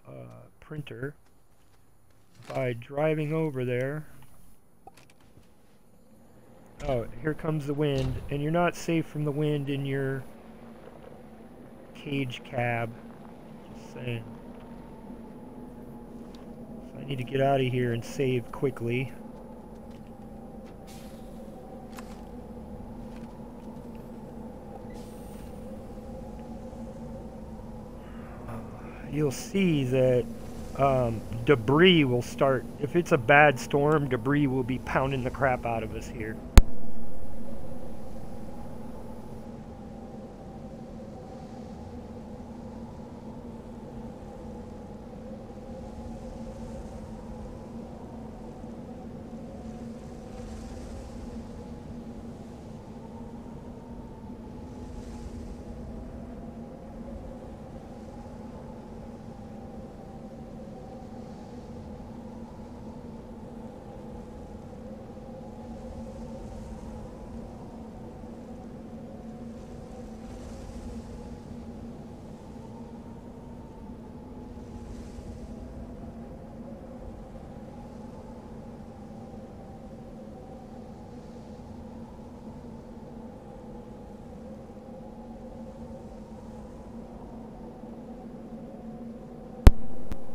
printer, by driving over there. Oh, here comes the wind, and you're not safe from the wind in your cage cab. Just saying. So I need to get out of here and save quickly. You'll see that debris will start. If it's a bad storm, debris will be pounding the crap out of us here.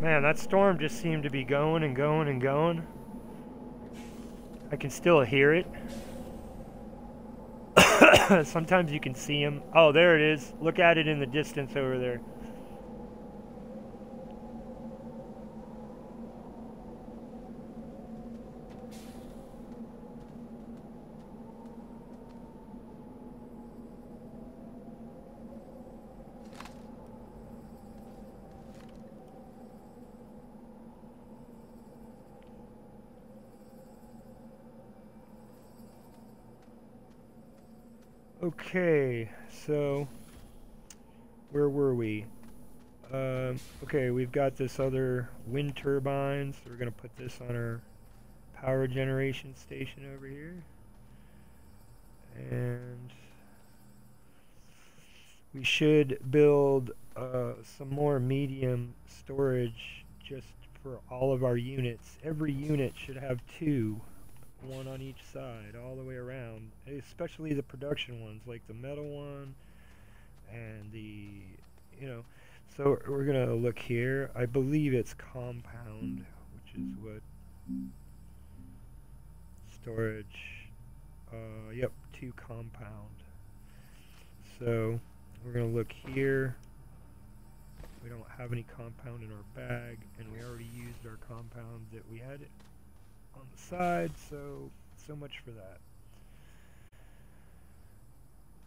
Man, that storm just seemed to be going and going and going. I can still hear it. Sometimes you can see them. Oh, there it is. Look at it in the distance over there. Okay, so where were we? Okay, we've got this other wind turbine, so we're going to put this on our power generation station over here. And we should build some more medium storage just for all of our units. Every unit should have 2. 1 on each side, all the way around, especially the production ones, like the metal one and the, so we're gonna look here. I believe it's compound, which is what storage, yep, 2 compound. So we're gonna look here. We don't have any compound in our bag, and we already used our compound that we had on the side, so much for that.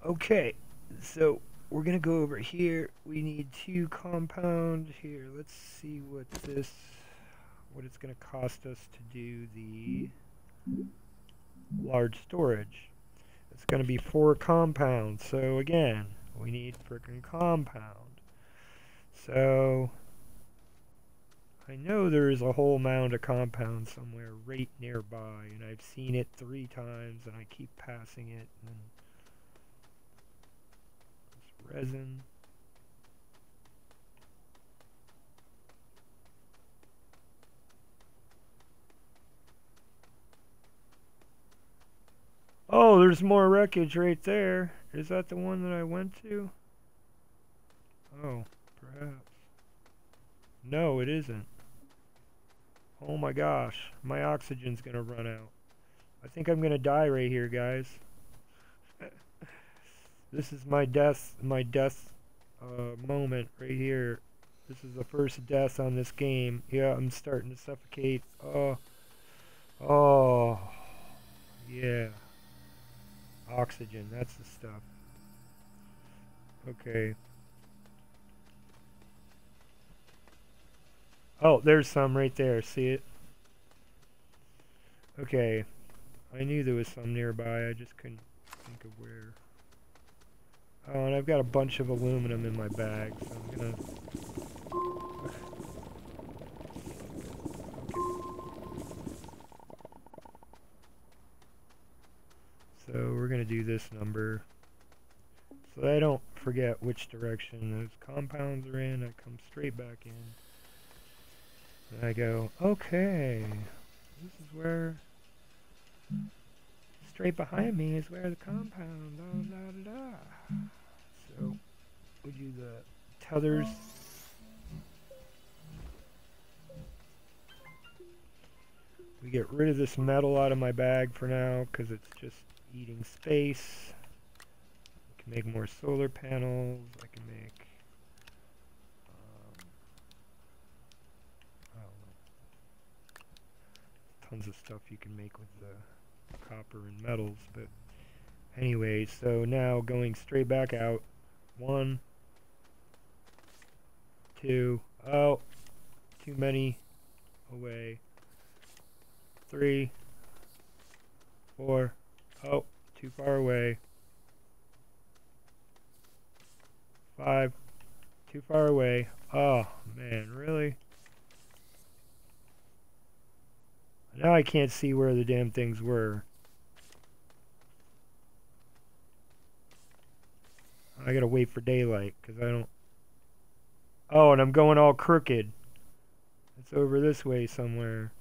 Okay, so we're gonna go over here. We need 2 compound here. Let's see what it's gonna cost us to do the large storage. It's gonna be 4 compounds. So again, we need frickin' compound. So I know there is a whole mound of compound somewhere right nearby, and I've seen it 3 times, and I keep passing it. And this resin. Oh, there's more wreckage right there. Is that the one that I went to? Oh, perhaps. No, it isn't. Oh my gosh, my oxygen's gonna run out. I think I'm gonna die right here, guys. This is my death moment right here. This is the first death on this game. Yeah, I'm starting to suffocate. Oh, yeah. Oxygen, that's the stuff. Okay. Oh, there's some right there. See it? Okay. I knew there was some nearby. I just couldn't think of where. Oh, and I've got a bunch of aluminum in my bag, so I'm gonna... So we're gonna do this number. So that I don't forget which direction those compounds are in. I come straight back in. And I go, okay, this is where, straight behind me is where the compound, da da da da. So, we do the tethers. We get rid of this metal out of my bag for now, because it's just eating space. I can make more solar panels. I can make tons of stuff you can make with the copper and metals, but anyway, so now going straight back out. 1, 2, oh, too many away. 3, 4, oh, too far away. 5, too far away. Oh man, really? Now I can't see where the damn things were. I gotta wait for daylight, because I don't... Oh, and I'm going all crooked. It's over this way somewhere.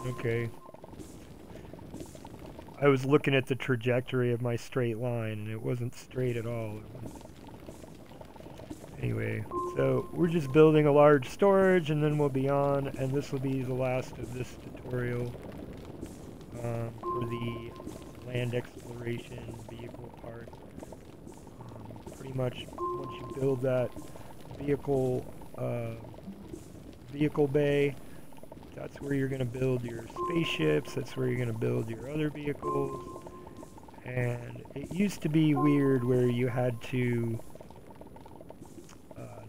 Okay. I was looking at the trajectory of my straight line, and it wasn't straight at all. Anyway, so we're just building a large storage, and then we'll be on, and this will be the last of this tutorial for the land exploration vehicle part. Pretty much, once you build that vehicle bay, that's where you're going to build your spaceships, that's where you're going to build your other vehicles. And it used to be weird where you had to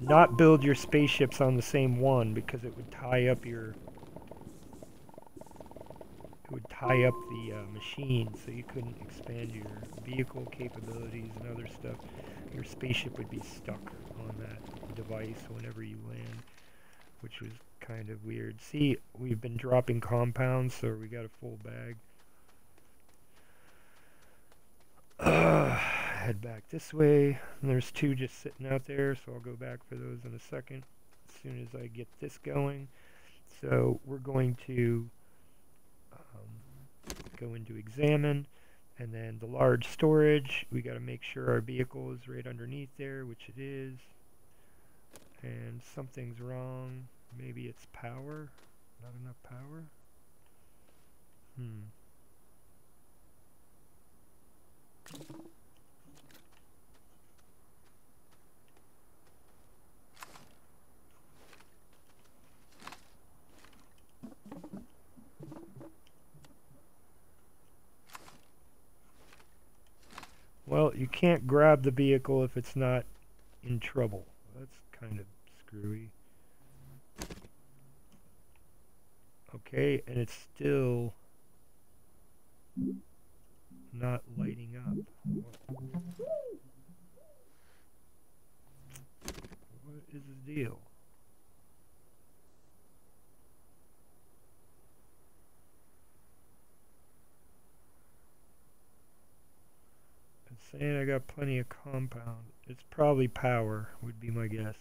not build your spaceships on the same one, because it would tie up your... the machine, so you couldn't expand your vehicle capabilities and other stuff. Your spaceship would be stuck on that device whenever you land, which was kind of weird. See, we've been dropping compounds, so we got a full bag. Head back this way, and there's 2 just sitting out there, so I'll go back for those in a second as soon as I get this going. So we're going to go into examine, and then the large storage, we got to make sure our vehicle is right underneath there, which it is. And something's wrong. Maybe it's power. Not enough power. Well, you can't grab the vehicle if it's not in trouble. That's kind of screwy. Okay, and it's still not lighting up. What is the deal? It's saying I got plenty of compound. It's probably power, would be my guess.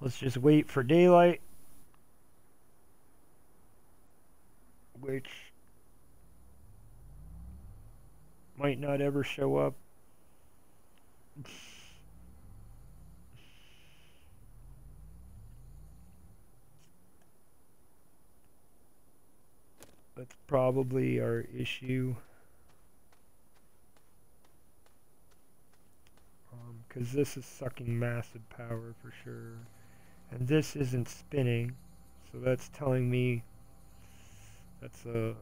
Let's just wait for daylight, which might not ever show up. That's probably our issue. Because this is sucking massive power for sure. And this isn't spinning. So that's telling me that's a...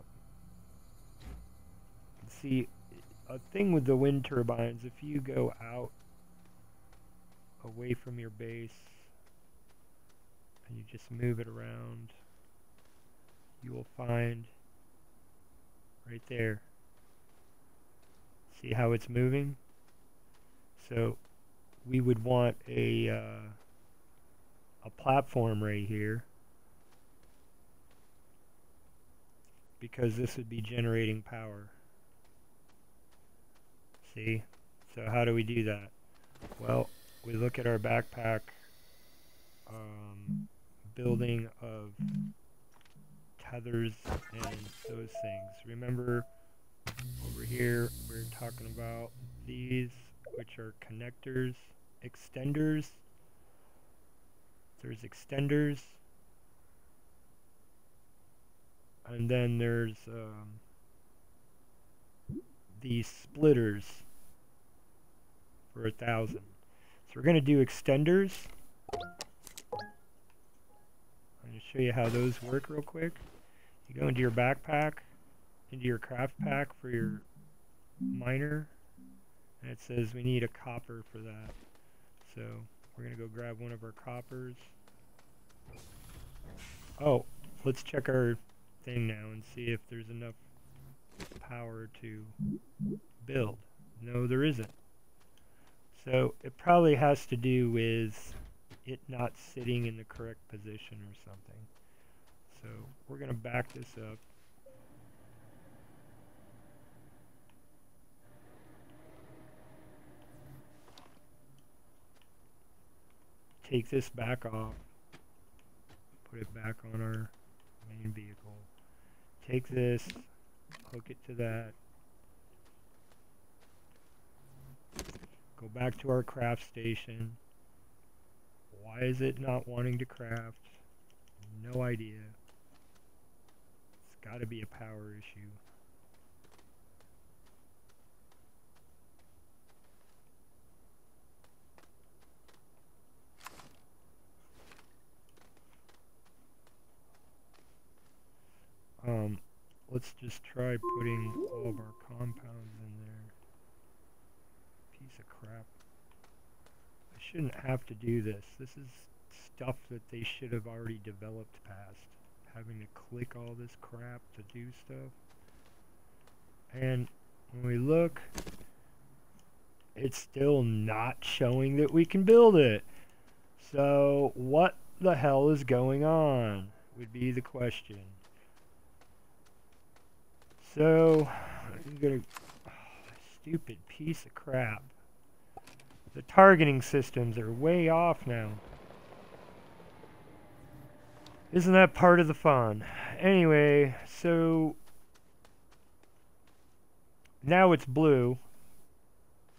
See, a thing with the wind turbines, if you go out away from your base and you just move it around, you will find right there. See how it's moving? So we would want a platform right here, because this would be generating power. See? So how do we do that? Well, we look at our backpack building of tethers and those things. Remember over here we're talking about these, which are connectors, extenders. There's extenders, and then there's these splitters for 1,000. So we're going to do extenders. I'm going to show you how those work real quick. You go into your backpack, into your craft pack for your miner, and it says we need a copper for that. So we're going to go grab one of our coppers. Oh, let's check our thing now and see if there's enough power to build. No, there isn't. So it probably has to do with it not sitting in the correct position or something. So we're going to back this up. Take this back off. Put it back on our main vehicle. Take this, hook it to that. Go back to our craft station. Why is it not wanting to craft? No idea. It's got to be a power issue. Let's just try putting all of our compounds in there. Piece of crap. I shouldn't have to do this. This is stuff that they should have already developed past. Having to click all this crap to do stuff. And when we look, it's still not showing that we can build it. So what the hell is going on would be the question. So, I'm gonna, stupid piece of crap. The targeting systems are way off now. Isn't that part of the fun? Anyway, so now it's blue.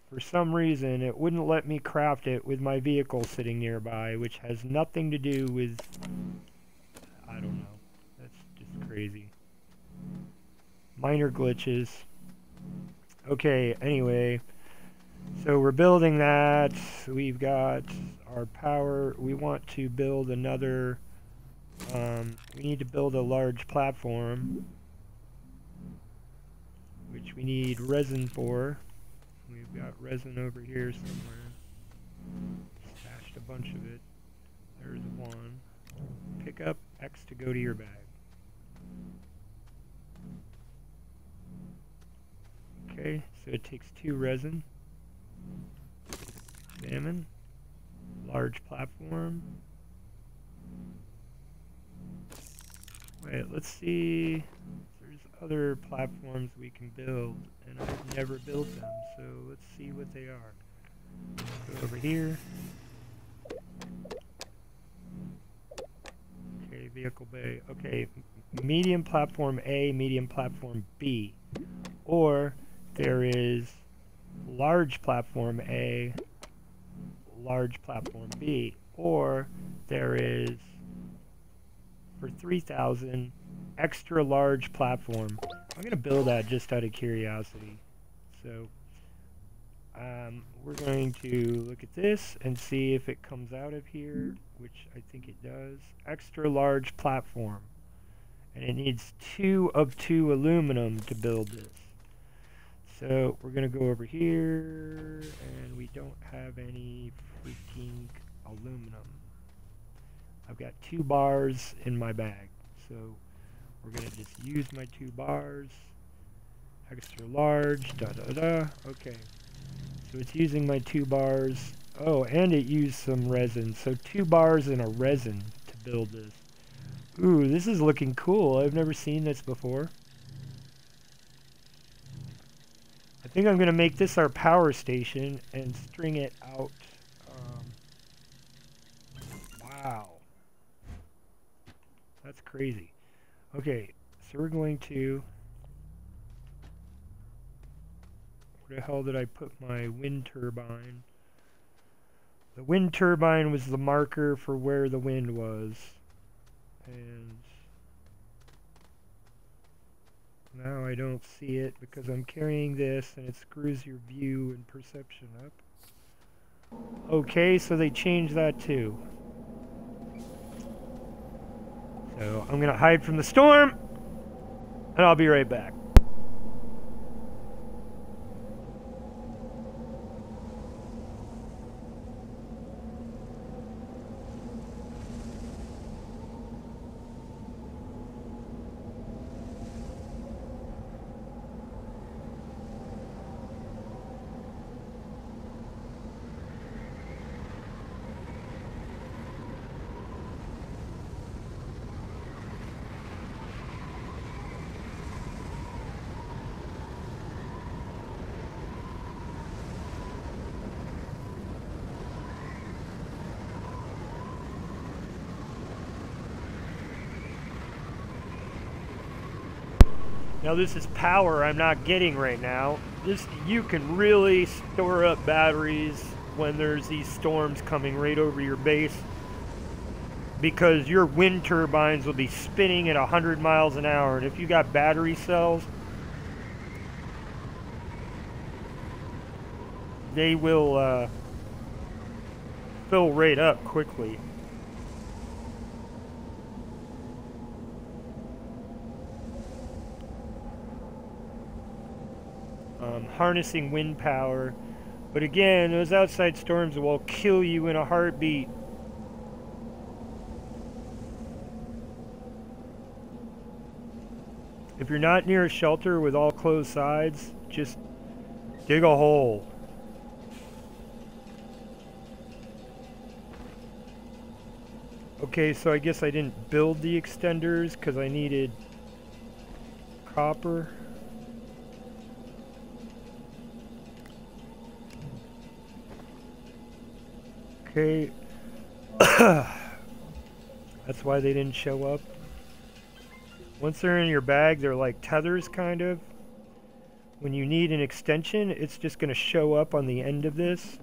for some reason, it wouldn't let me craft it with my vehicle sitting nearby, which has nothing to do with... I don't know. That's just crazy. Minor glitches. Okay, anyway. So we're building that. We've got our power. We want to build another... we need to build a large platform, which we need resin for. We've got resin over here somewhere. Stashed a bunch of it. There's one. Pick up X to go to your bag. Okay, so it takes 2 resin. Salmon. Large platform. Wait, let's see. There's other platforms we can build, and I've never built them, so let's see what they are. Go over here. Okay, vehicle bay. Okay, medium platform A, medium platform B. Or there is large platform A, large platform B. Or there is, for 3,000, extra large platform. I'm going to build that just out of curiosity. So we're going to look at this and see if it comes out of here, which I think it does. Extra large platform. And it needs 2 of 2 aluminum to build this. So we're going to go over here, and we don't have any freaking aluminum. I've got 2 bars in my bag, so we're going to just use my 2 bars. Extra large, da-da-da. Okay, so it's using my 2 bars. Oh, and it used some resin, so 2 bars and a resin to build this. Ooh, this is looking cool. I've never seen this before. I think I'm going to make this our power station and string it out. Wow. That's crazy. Okay, so we're going to... Where the hell did I put my wind turbine? The wind turbine was the marker for where the wind was. And now I don't see it because I'm carrying this and it screws your view and perception up. Okay, so they changed that too. So I'm going to hide from the storm and I'll be right back. Now this is power I'm not getting right now. You can really store up batteries when there's these storms coming right over your base, because your wind turbines will be spinning at 100 miles an hour, and if you got battery cells, they will fill right up quickly. Harnessing wind power, but again, those outside storms will kill you in a heartbeat. If you're not near a shelter with all closed sides, just dig a hole. Okay, so I guess I didn't build the extenders because I needed copper. Okay, that's why they didn't show up. Once they're in your bag, they're like tethers, kind of. when you need an extension, it's just going to show up on the end of this.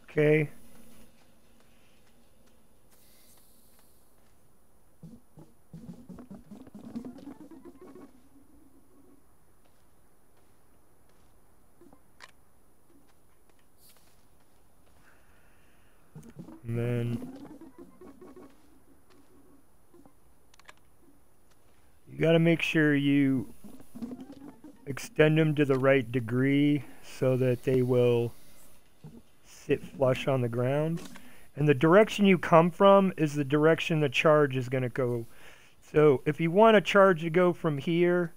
Okay. And then you got to make sure you extend them to the right degree so that they will sit flush on the ground. And the direction you come from is the direction the charge is going to go. So if you want a charge to go from here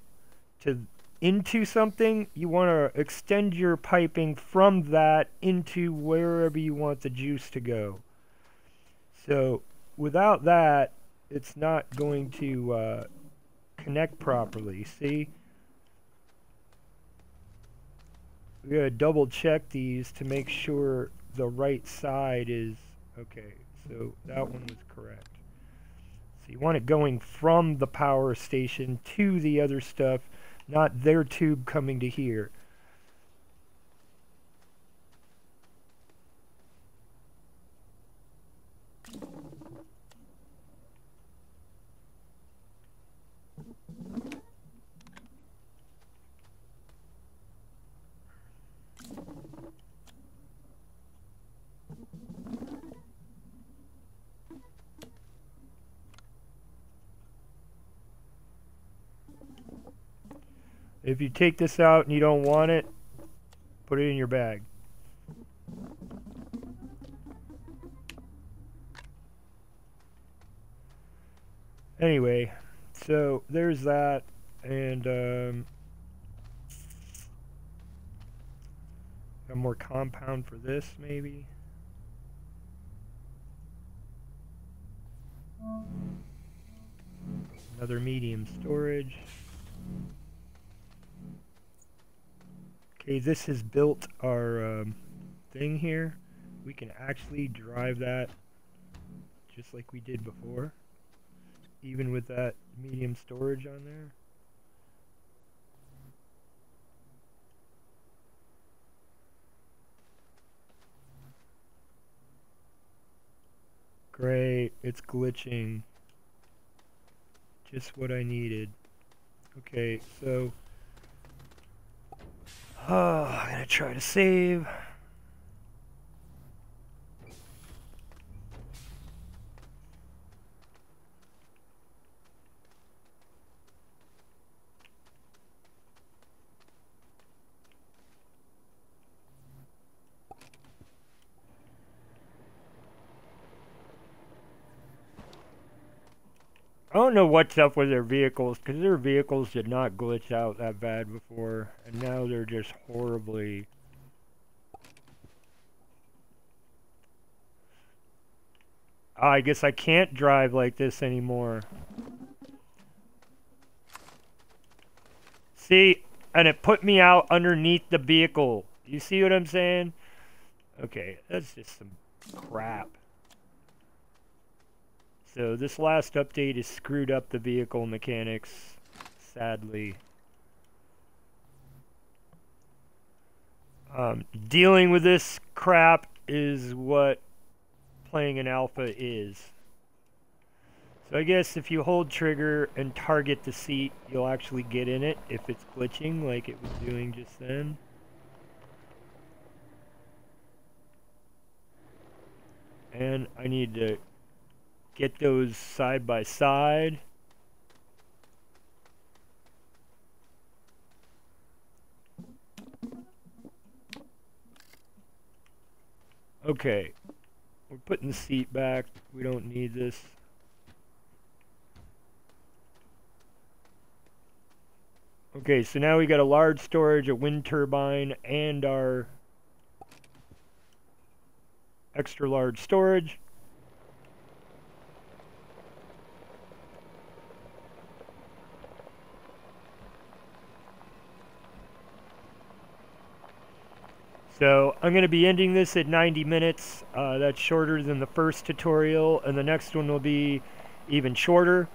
to into something, you want to extend your piping from that into wherever you want the juice to go. So without that, it's not going to connect properly. See? We gotta double check these to make sure the right side is okay. So that one was correct. So you want it going from the power station to the other stuff, not their tube coming to here. If you take this out and you don't want it, put it in your bag. Anyway, so there's that, and got more compound for this, maybe. Another medium storage. Okay, this has built our thing here. We can actually drive that just like we did before, even with that medium storage on there. Great, it's glitching. Just what I needed. Okay, so I'm gonna try to save. I don't know what's up with their vehicles, because their vehicles did not glitch out that bad before, and now they're just horribly... I guess I can't drive like this anymore. See? And it put me out underneath the vehicle. You see what I'm saying? Okay, that's just some crap. So this last update has screwed up the vehicle mechanics, sadly. Dealing with this crap is what playing an alpha is. So I guess if you hold trigger and target the seat, you'll actually get in it if it's glitching like it was doing just then. And I need to get those side by side. Okay, we're putting the seat back. We don't need this. Okay, so now we got a large storage, a wind turbine, and our extra large storage. So I'm going to be ending this at 90 minutes. That's shorter than the first tutorial, and the next one will be even shorter.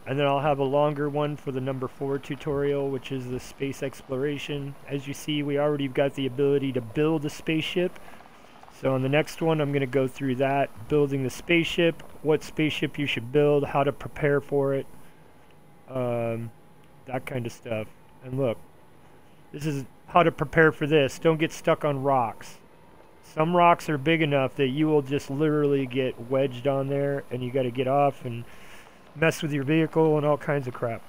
And then I'll have a longer one for the number 4 tutorial, which is the space exploration. As you see, we already got the ability to build a spaceship. So on the next one, I'm going to go through that, building the spaceship, what spaceship you should build, how to prepare for it, that kind of stuff. And look, this is how to prepare for this. Don't get stuck on rocks. Some rocks are big enough that you will just literally get wedged on there, and you got to get off and mess with your vehicle and all kinds of crap.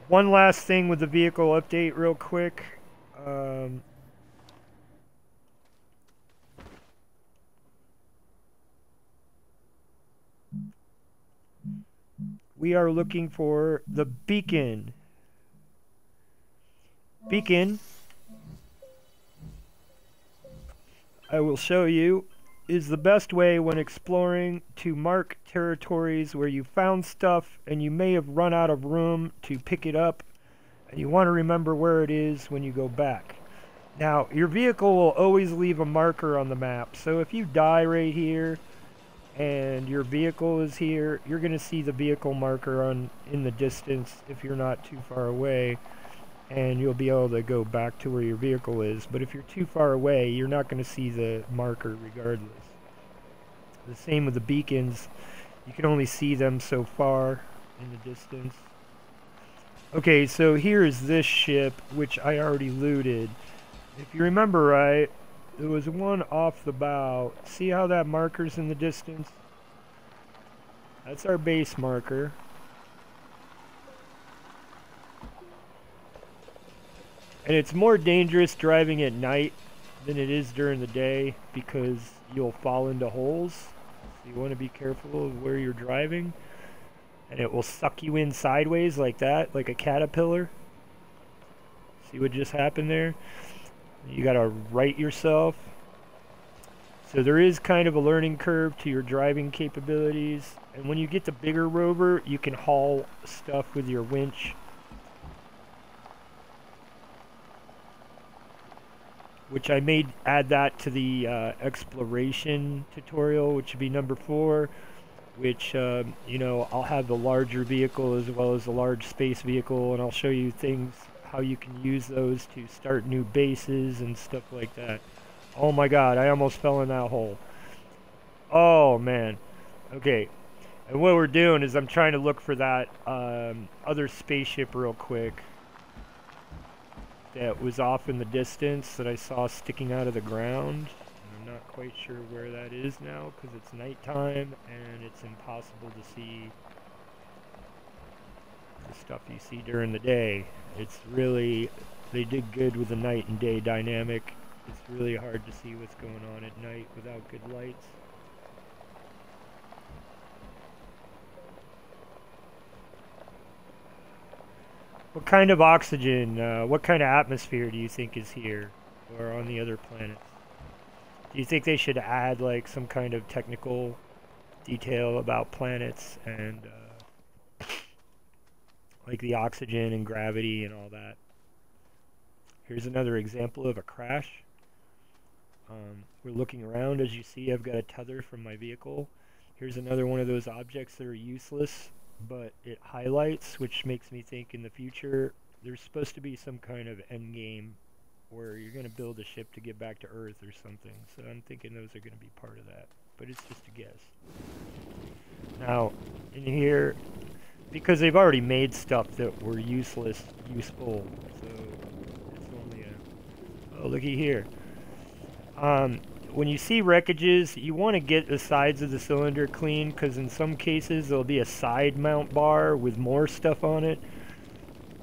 One last thing with the vehicle update real quick. We are looking for the beacon. Beacon, I will show you, is the best way when exploring to mark territories where you found stuff and you may have run out of room to pick it up, and you want to remember where it is when you go back. Now, your vehicle will always leave a marker on the map, so if you die right here and your vehicle is here, you're going to see the vehicle marker in the distance if you're not too far away, and you'll be able to go back to where your vehicle is. But if you're too far away, you're not going to see the marker regardless. The same with the beacons. You can only see them so far in the distance. Okay, so here is this ship, which I already looted. If you remember right, there was one off the bow. See how that marker's in the distance? That's our base marker. And it's more dangerous driving at night than it is during the day because you'll fall into holes. So you want to be careful of where you're driving. And it will suck you in sideways like that, like a caterpillar. See what just happened there? You gotta right yourself. So there is kind of a learning curve to your driving capabilities. And when you get the bigger rover, you can haul stuff with your winch, which I may add that to the exploration tutorial, which would be number 4, which, you know, I'll have the larger vehicle as well as the large space vehicle, and I'll show you things, how you can use those to start new bases and stuff like that. Oh my god, I almost fell in that hole. Oh man. Okay. And what we're doing is I'm trying to look for that other spaceship real quick that was off in the distance that I saw sticking out of the ground. I'm not quite sure where that is now because it's nighttime and it's impossible to see the stuff you see during the day. It's really, they did good with the night and day dynamic. It's really hard to see what's going on at night without good lights. What kind of oxygen, what kind of atmosphere do you think is here or on the other planets? Do you think they should add like some kind of technical detail about planets and like the oxygen and gravity and all that? Here's another example of a crash. We're looking around. As you see, I've got a tether from my vehicle. Here's another one of those objects that are useless, but it highlights, which makes me think in the future there's supposed to be some kind of end game where you're going to build a ship to get back to Earth or something. So I'm thinking those are going to be part of that, but it's just a guess. Now, in here, because they've already made stuff that were useful, so it's only a... Oh, looky here. When you see wreckages, you want to get the sides of the cylinder clean, because in some cases there'll be a side mount bar with more stuff on it,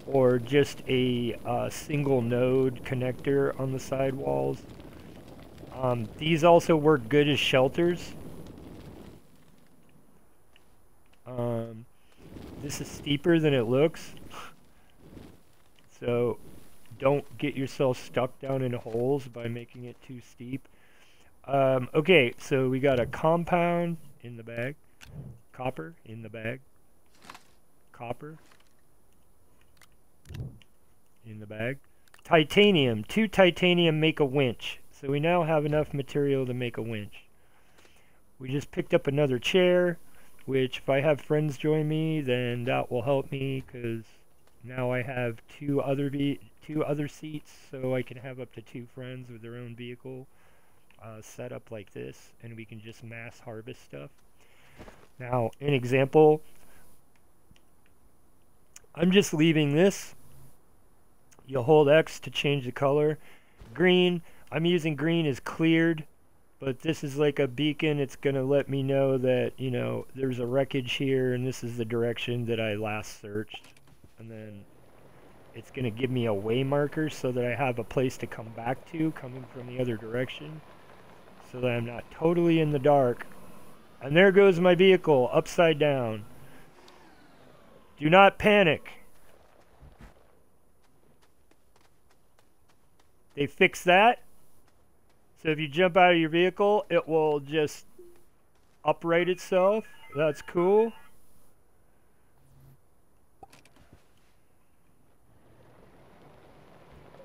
or just a single node connector on the side walls. These also work good as shelters. This is steeper than it looks, so don't get yourself stuck down in holes by making it too steep. Okay, so we got a compound in the bag, copper in the bag, copper in the bag, titanium. 2 titanium make a winch, so we now have enough material to make a winch. We just picked up another chair, which if I have friends join me, then that will help me, because now I have two other seats, so I can have up to 2 friends with their own vehicle set up like this, and we can just mass harvest stuff. Now, an example, I'm just leaving this. You'll hold X to change the color. Green, I'm using green as cleared, but this is like a beacon. It's going to let me know that, you know, there's a wreckage here, and this is the direction that I last searched. And then it's going to give me a way marker so that I have a place to come back to coming from the other direction, so that I'm not totally in the dark. And there goes my vehicle, upside down. Do not panic. They fixed that. So if you jump out of your vehicle, it will just upright itself. That's cool.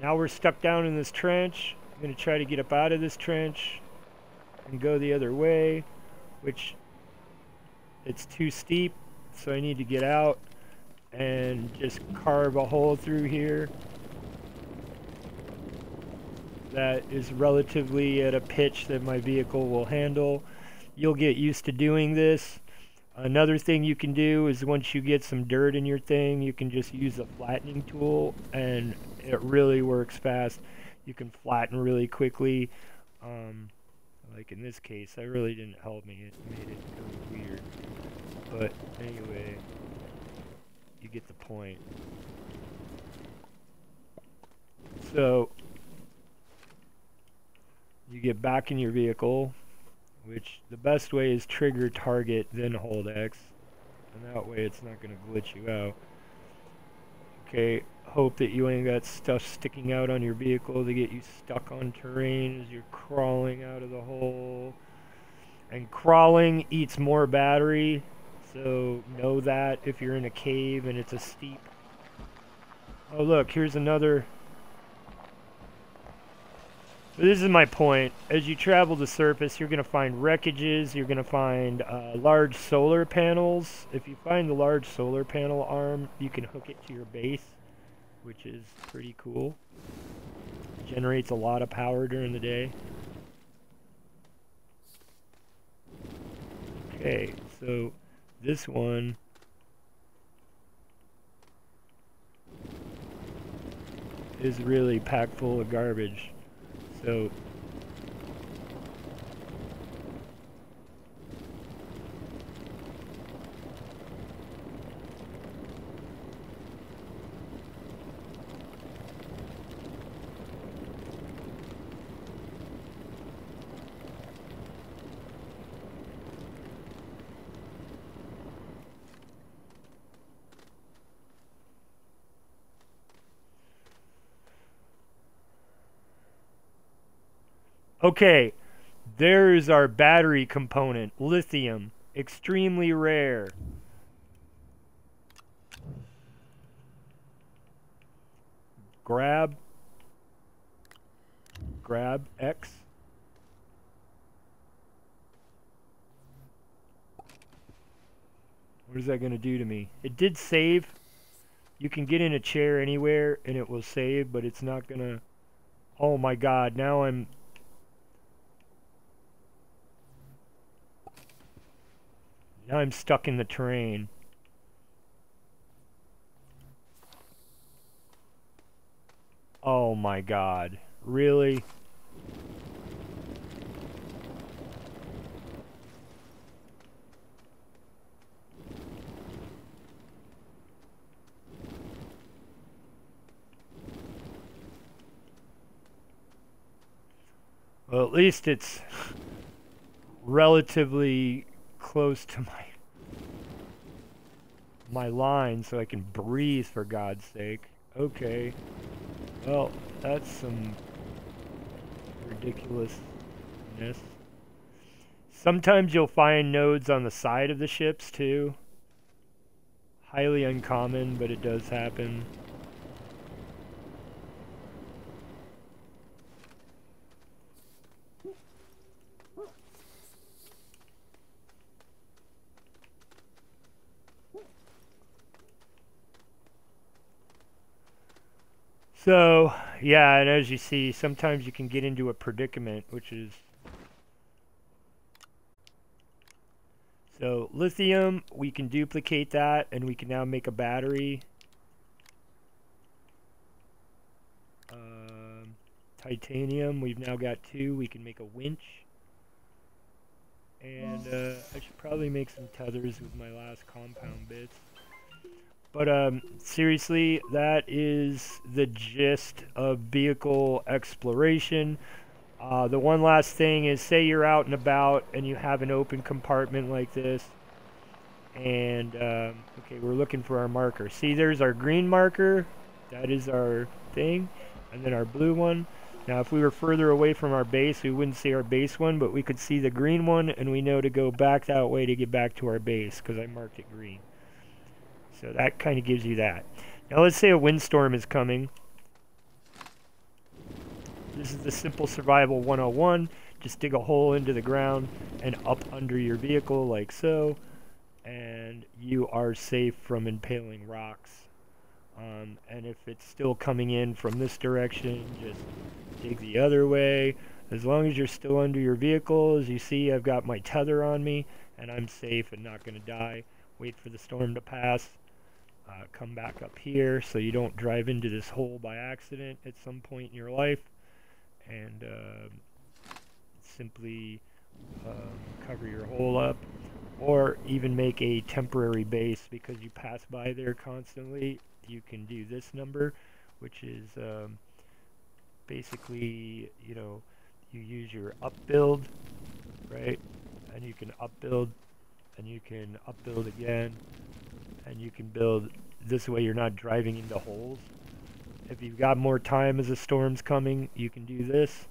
Now we're stuck down in this trench. I'm going to try to get up out of this trench and go the other way, which it's too steep, so I need to get out and just carve a hole through here that is relatively at a pitch that my vehicle will handle. You'll get used to doing this. Another thing you can do is once you get some dirt in your thing, you can just use a flattening tool, and it really works fast. You can flatten really quickly. Like in this case, that really didn't help me. It made it go weird. But anyway, you get the point. So you get back in your vehicle, which the best way is trigger target, then hold X. And that way it's not going to glitch you out. Okay, hope that you ain't got stuff sticking out on your vehicle to get you stuck on terrain as you're crawling out of the hole. And crawling eats more battery, so know that if you're in a cave and it's a steep. Oh look, here's another. This is my point. As you travel the surface, you're going to find wreckages, you're going to find large solar panels. If you find the large solar panel arm, you can hook it to your base, which is pretty cool. It generates a lot of power during the day. Okay, so this one is really packed full of garbage. So okay, there's our battery component, lithium, extremely rare. Grab X. What is that going to do to me? It did save. You can get in a chair anywhere and it will save, but it's not going to... Oh my god, now I'm stuck in the terrain. Oh my god. Really? Well, at least it's relatively close to my line so I can breathe, for God's sake. Okay. Well, that's some ridiculousness. Sometimes you'll find nodes on the side of the ships too. Highly uncommon, but it does happen. So, yeah, and as you see, sometimes you can get into a predicament, which is... So, lithium, we can duplicate that, and we can now make a battery. Titanium, we've now got 2. We can make a winch. And I should probably make some tethers with my last compound bits. But seriously, that is the gist of vehicle exploration. The one last thing is, say you're out and about and you have an open compartment like this. And, okay, we're looking for our marker. See, there's our green marker. That is our thing. And then our blue one. Now, if we were further away from our base, we wouldn't see our base one, but we could see the green one, and we know to go back that way to get back to our base, because I marked it green. So that kind of gives you that. Now, let's say a windstorm is coming. This is the simple survival 101. Just dig a hole into the ground and up under your vehicle like so, and you are safe from impaling rocks. And if it's still coming in from this direction, just dig the other way. As long as you're still under your vehicle, as you see, I've got my tether on me, and I'm safe and not going to die. Wait for the storm to pass. Come back up here so you don't drive into this hole by accident at some point in your life. And simply cover your hole up. Or even make a temporary base, because you pass by there constantly. You can do this number, which is basically, you know, you use your up build, right? And you can up build, and you can up build again, and you can build this way. You're not driving into holes. If you've got more time as a storm's coming, you can do this,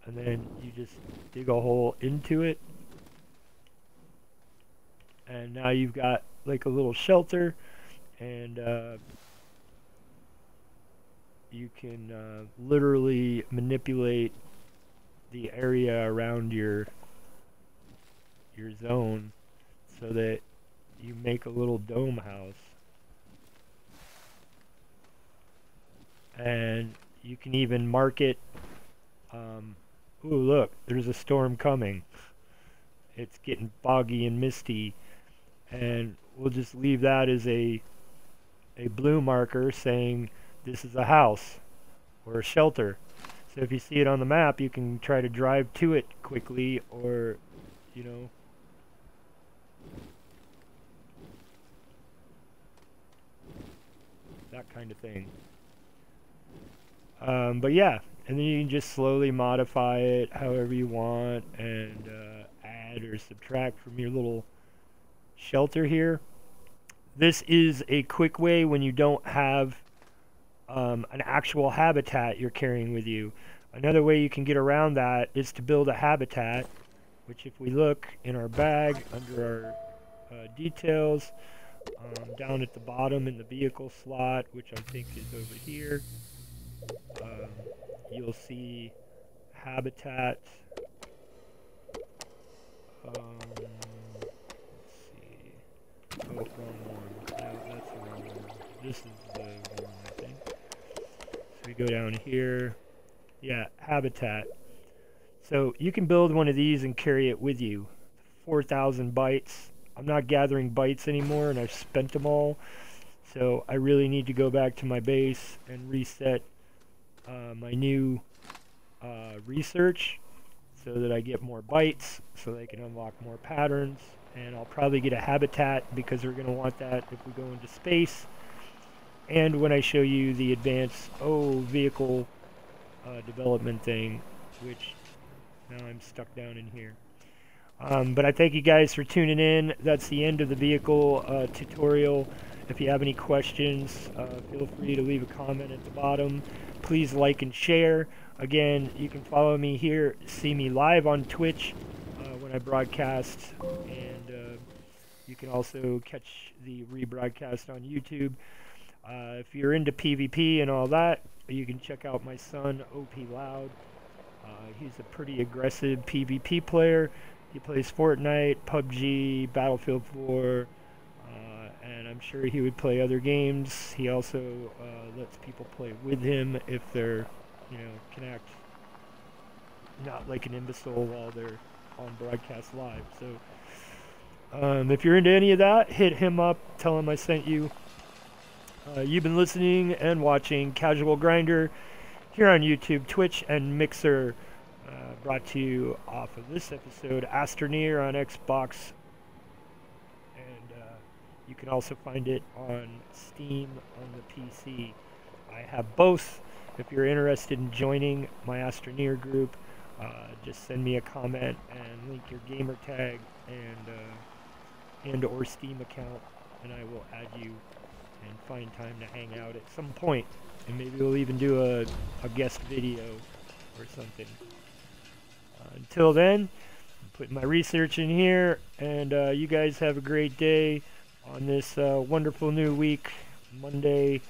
and then you just dig a hole into it, and now you've got like a little shelter. And you can literally manipulate the area around your zone so that you make a little dome house. And you can even mark it. Ooh, look, there's a storm coming. It's getting foggy and misty, and we'll just leave that as a blue marker saying this is a house or a shelter. So if you see it on the map, you can try to drive to it quickly, or, you know, that kind of thing. But yeah, and then you can just slowly modify it however you want, and add or subtract from your little shelter here. This is a quick way when you don't have an actual habitat you're carrying with you. Another way you can get around that is to build a habitat, which if we look in our bag under our details, down at the bottom in the vehicle slot, which I think is over here, you'll see habitat. Let's see. Oh, wrong one. No, that's the wrong one. This is the one, I think. So we go down here. Yeah, habitat. So you can build one of these and carry it with you. 4,000 bytes. I'm not gathering bytes anymore, and I've spent them all. So I really need to go back to my base and reset my new research so that I get more bytes, so they can unlock more patterns. And I'll probably get a habitat, because we're going to want that if we go into space. And when I show you the advanced vehicle development thing, which now I'm stuck down in here. But I thank you guys for tuning in. That's the end of the vehicle tutorial. If you have any questions, feel free to leave a comment at the bottom. Please like and share. Again, you can follow me here, see me live on Twitch when I broadcast, and you can also catch the rebroadcast on YouTube. If you're into PvP and all that, you can check out my son, OP Loud. He's a pretty aggressive PvP player. He plays Fortnite, PUBG, Battlefield 4, and I'm sure he would play other games. He also lets people play with him if they're, can act not like an imbecile while they're on broadcast live. So if you're into any of that, hit him up, tell him I sent you. You've been listening and watching Casual Grinder here on YouTube, Twitch, and Mixer. Brought to you off of this episode, Astroneer on Xbox, and you can also find it on Steam on the PC. I have both. If you're interested in joining my Astroneer group, just send me a comment and link your gamer tag and or Steam account, and I will add you and find time to hang out at some point, and maybe we'll even do a guest video or something. Until then, I'm putting my research in here, and you guys have a great day on this wonderful new week, Monday,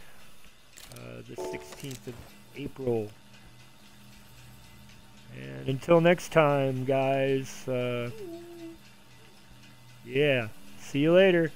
the 16th of April. And until next time, guys, yeah, see you later.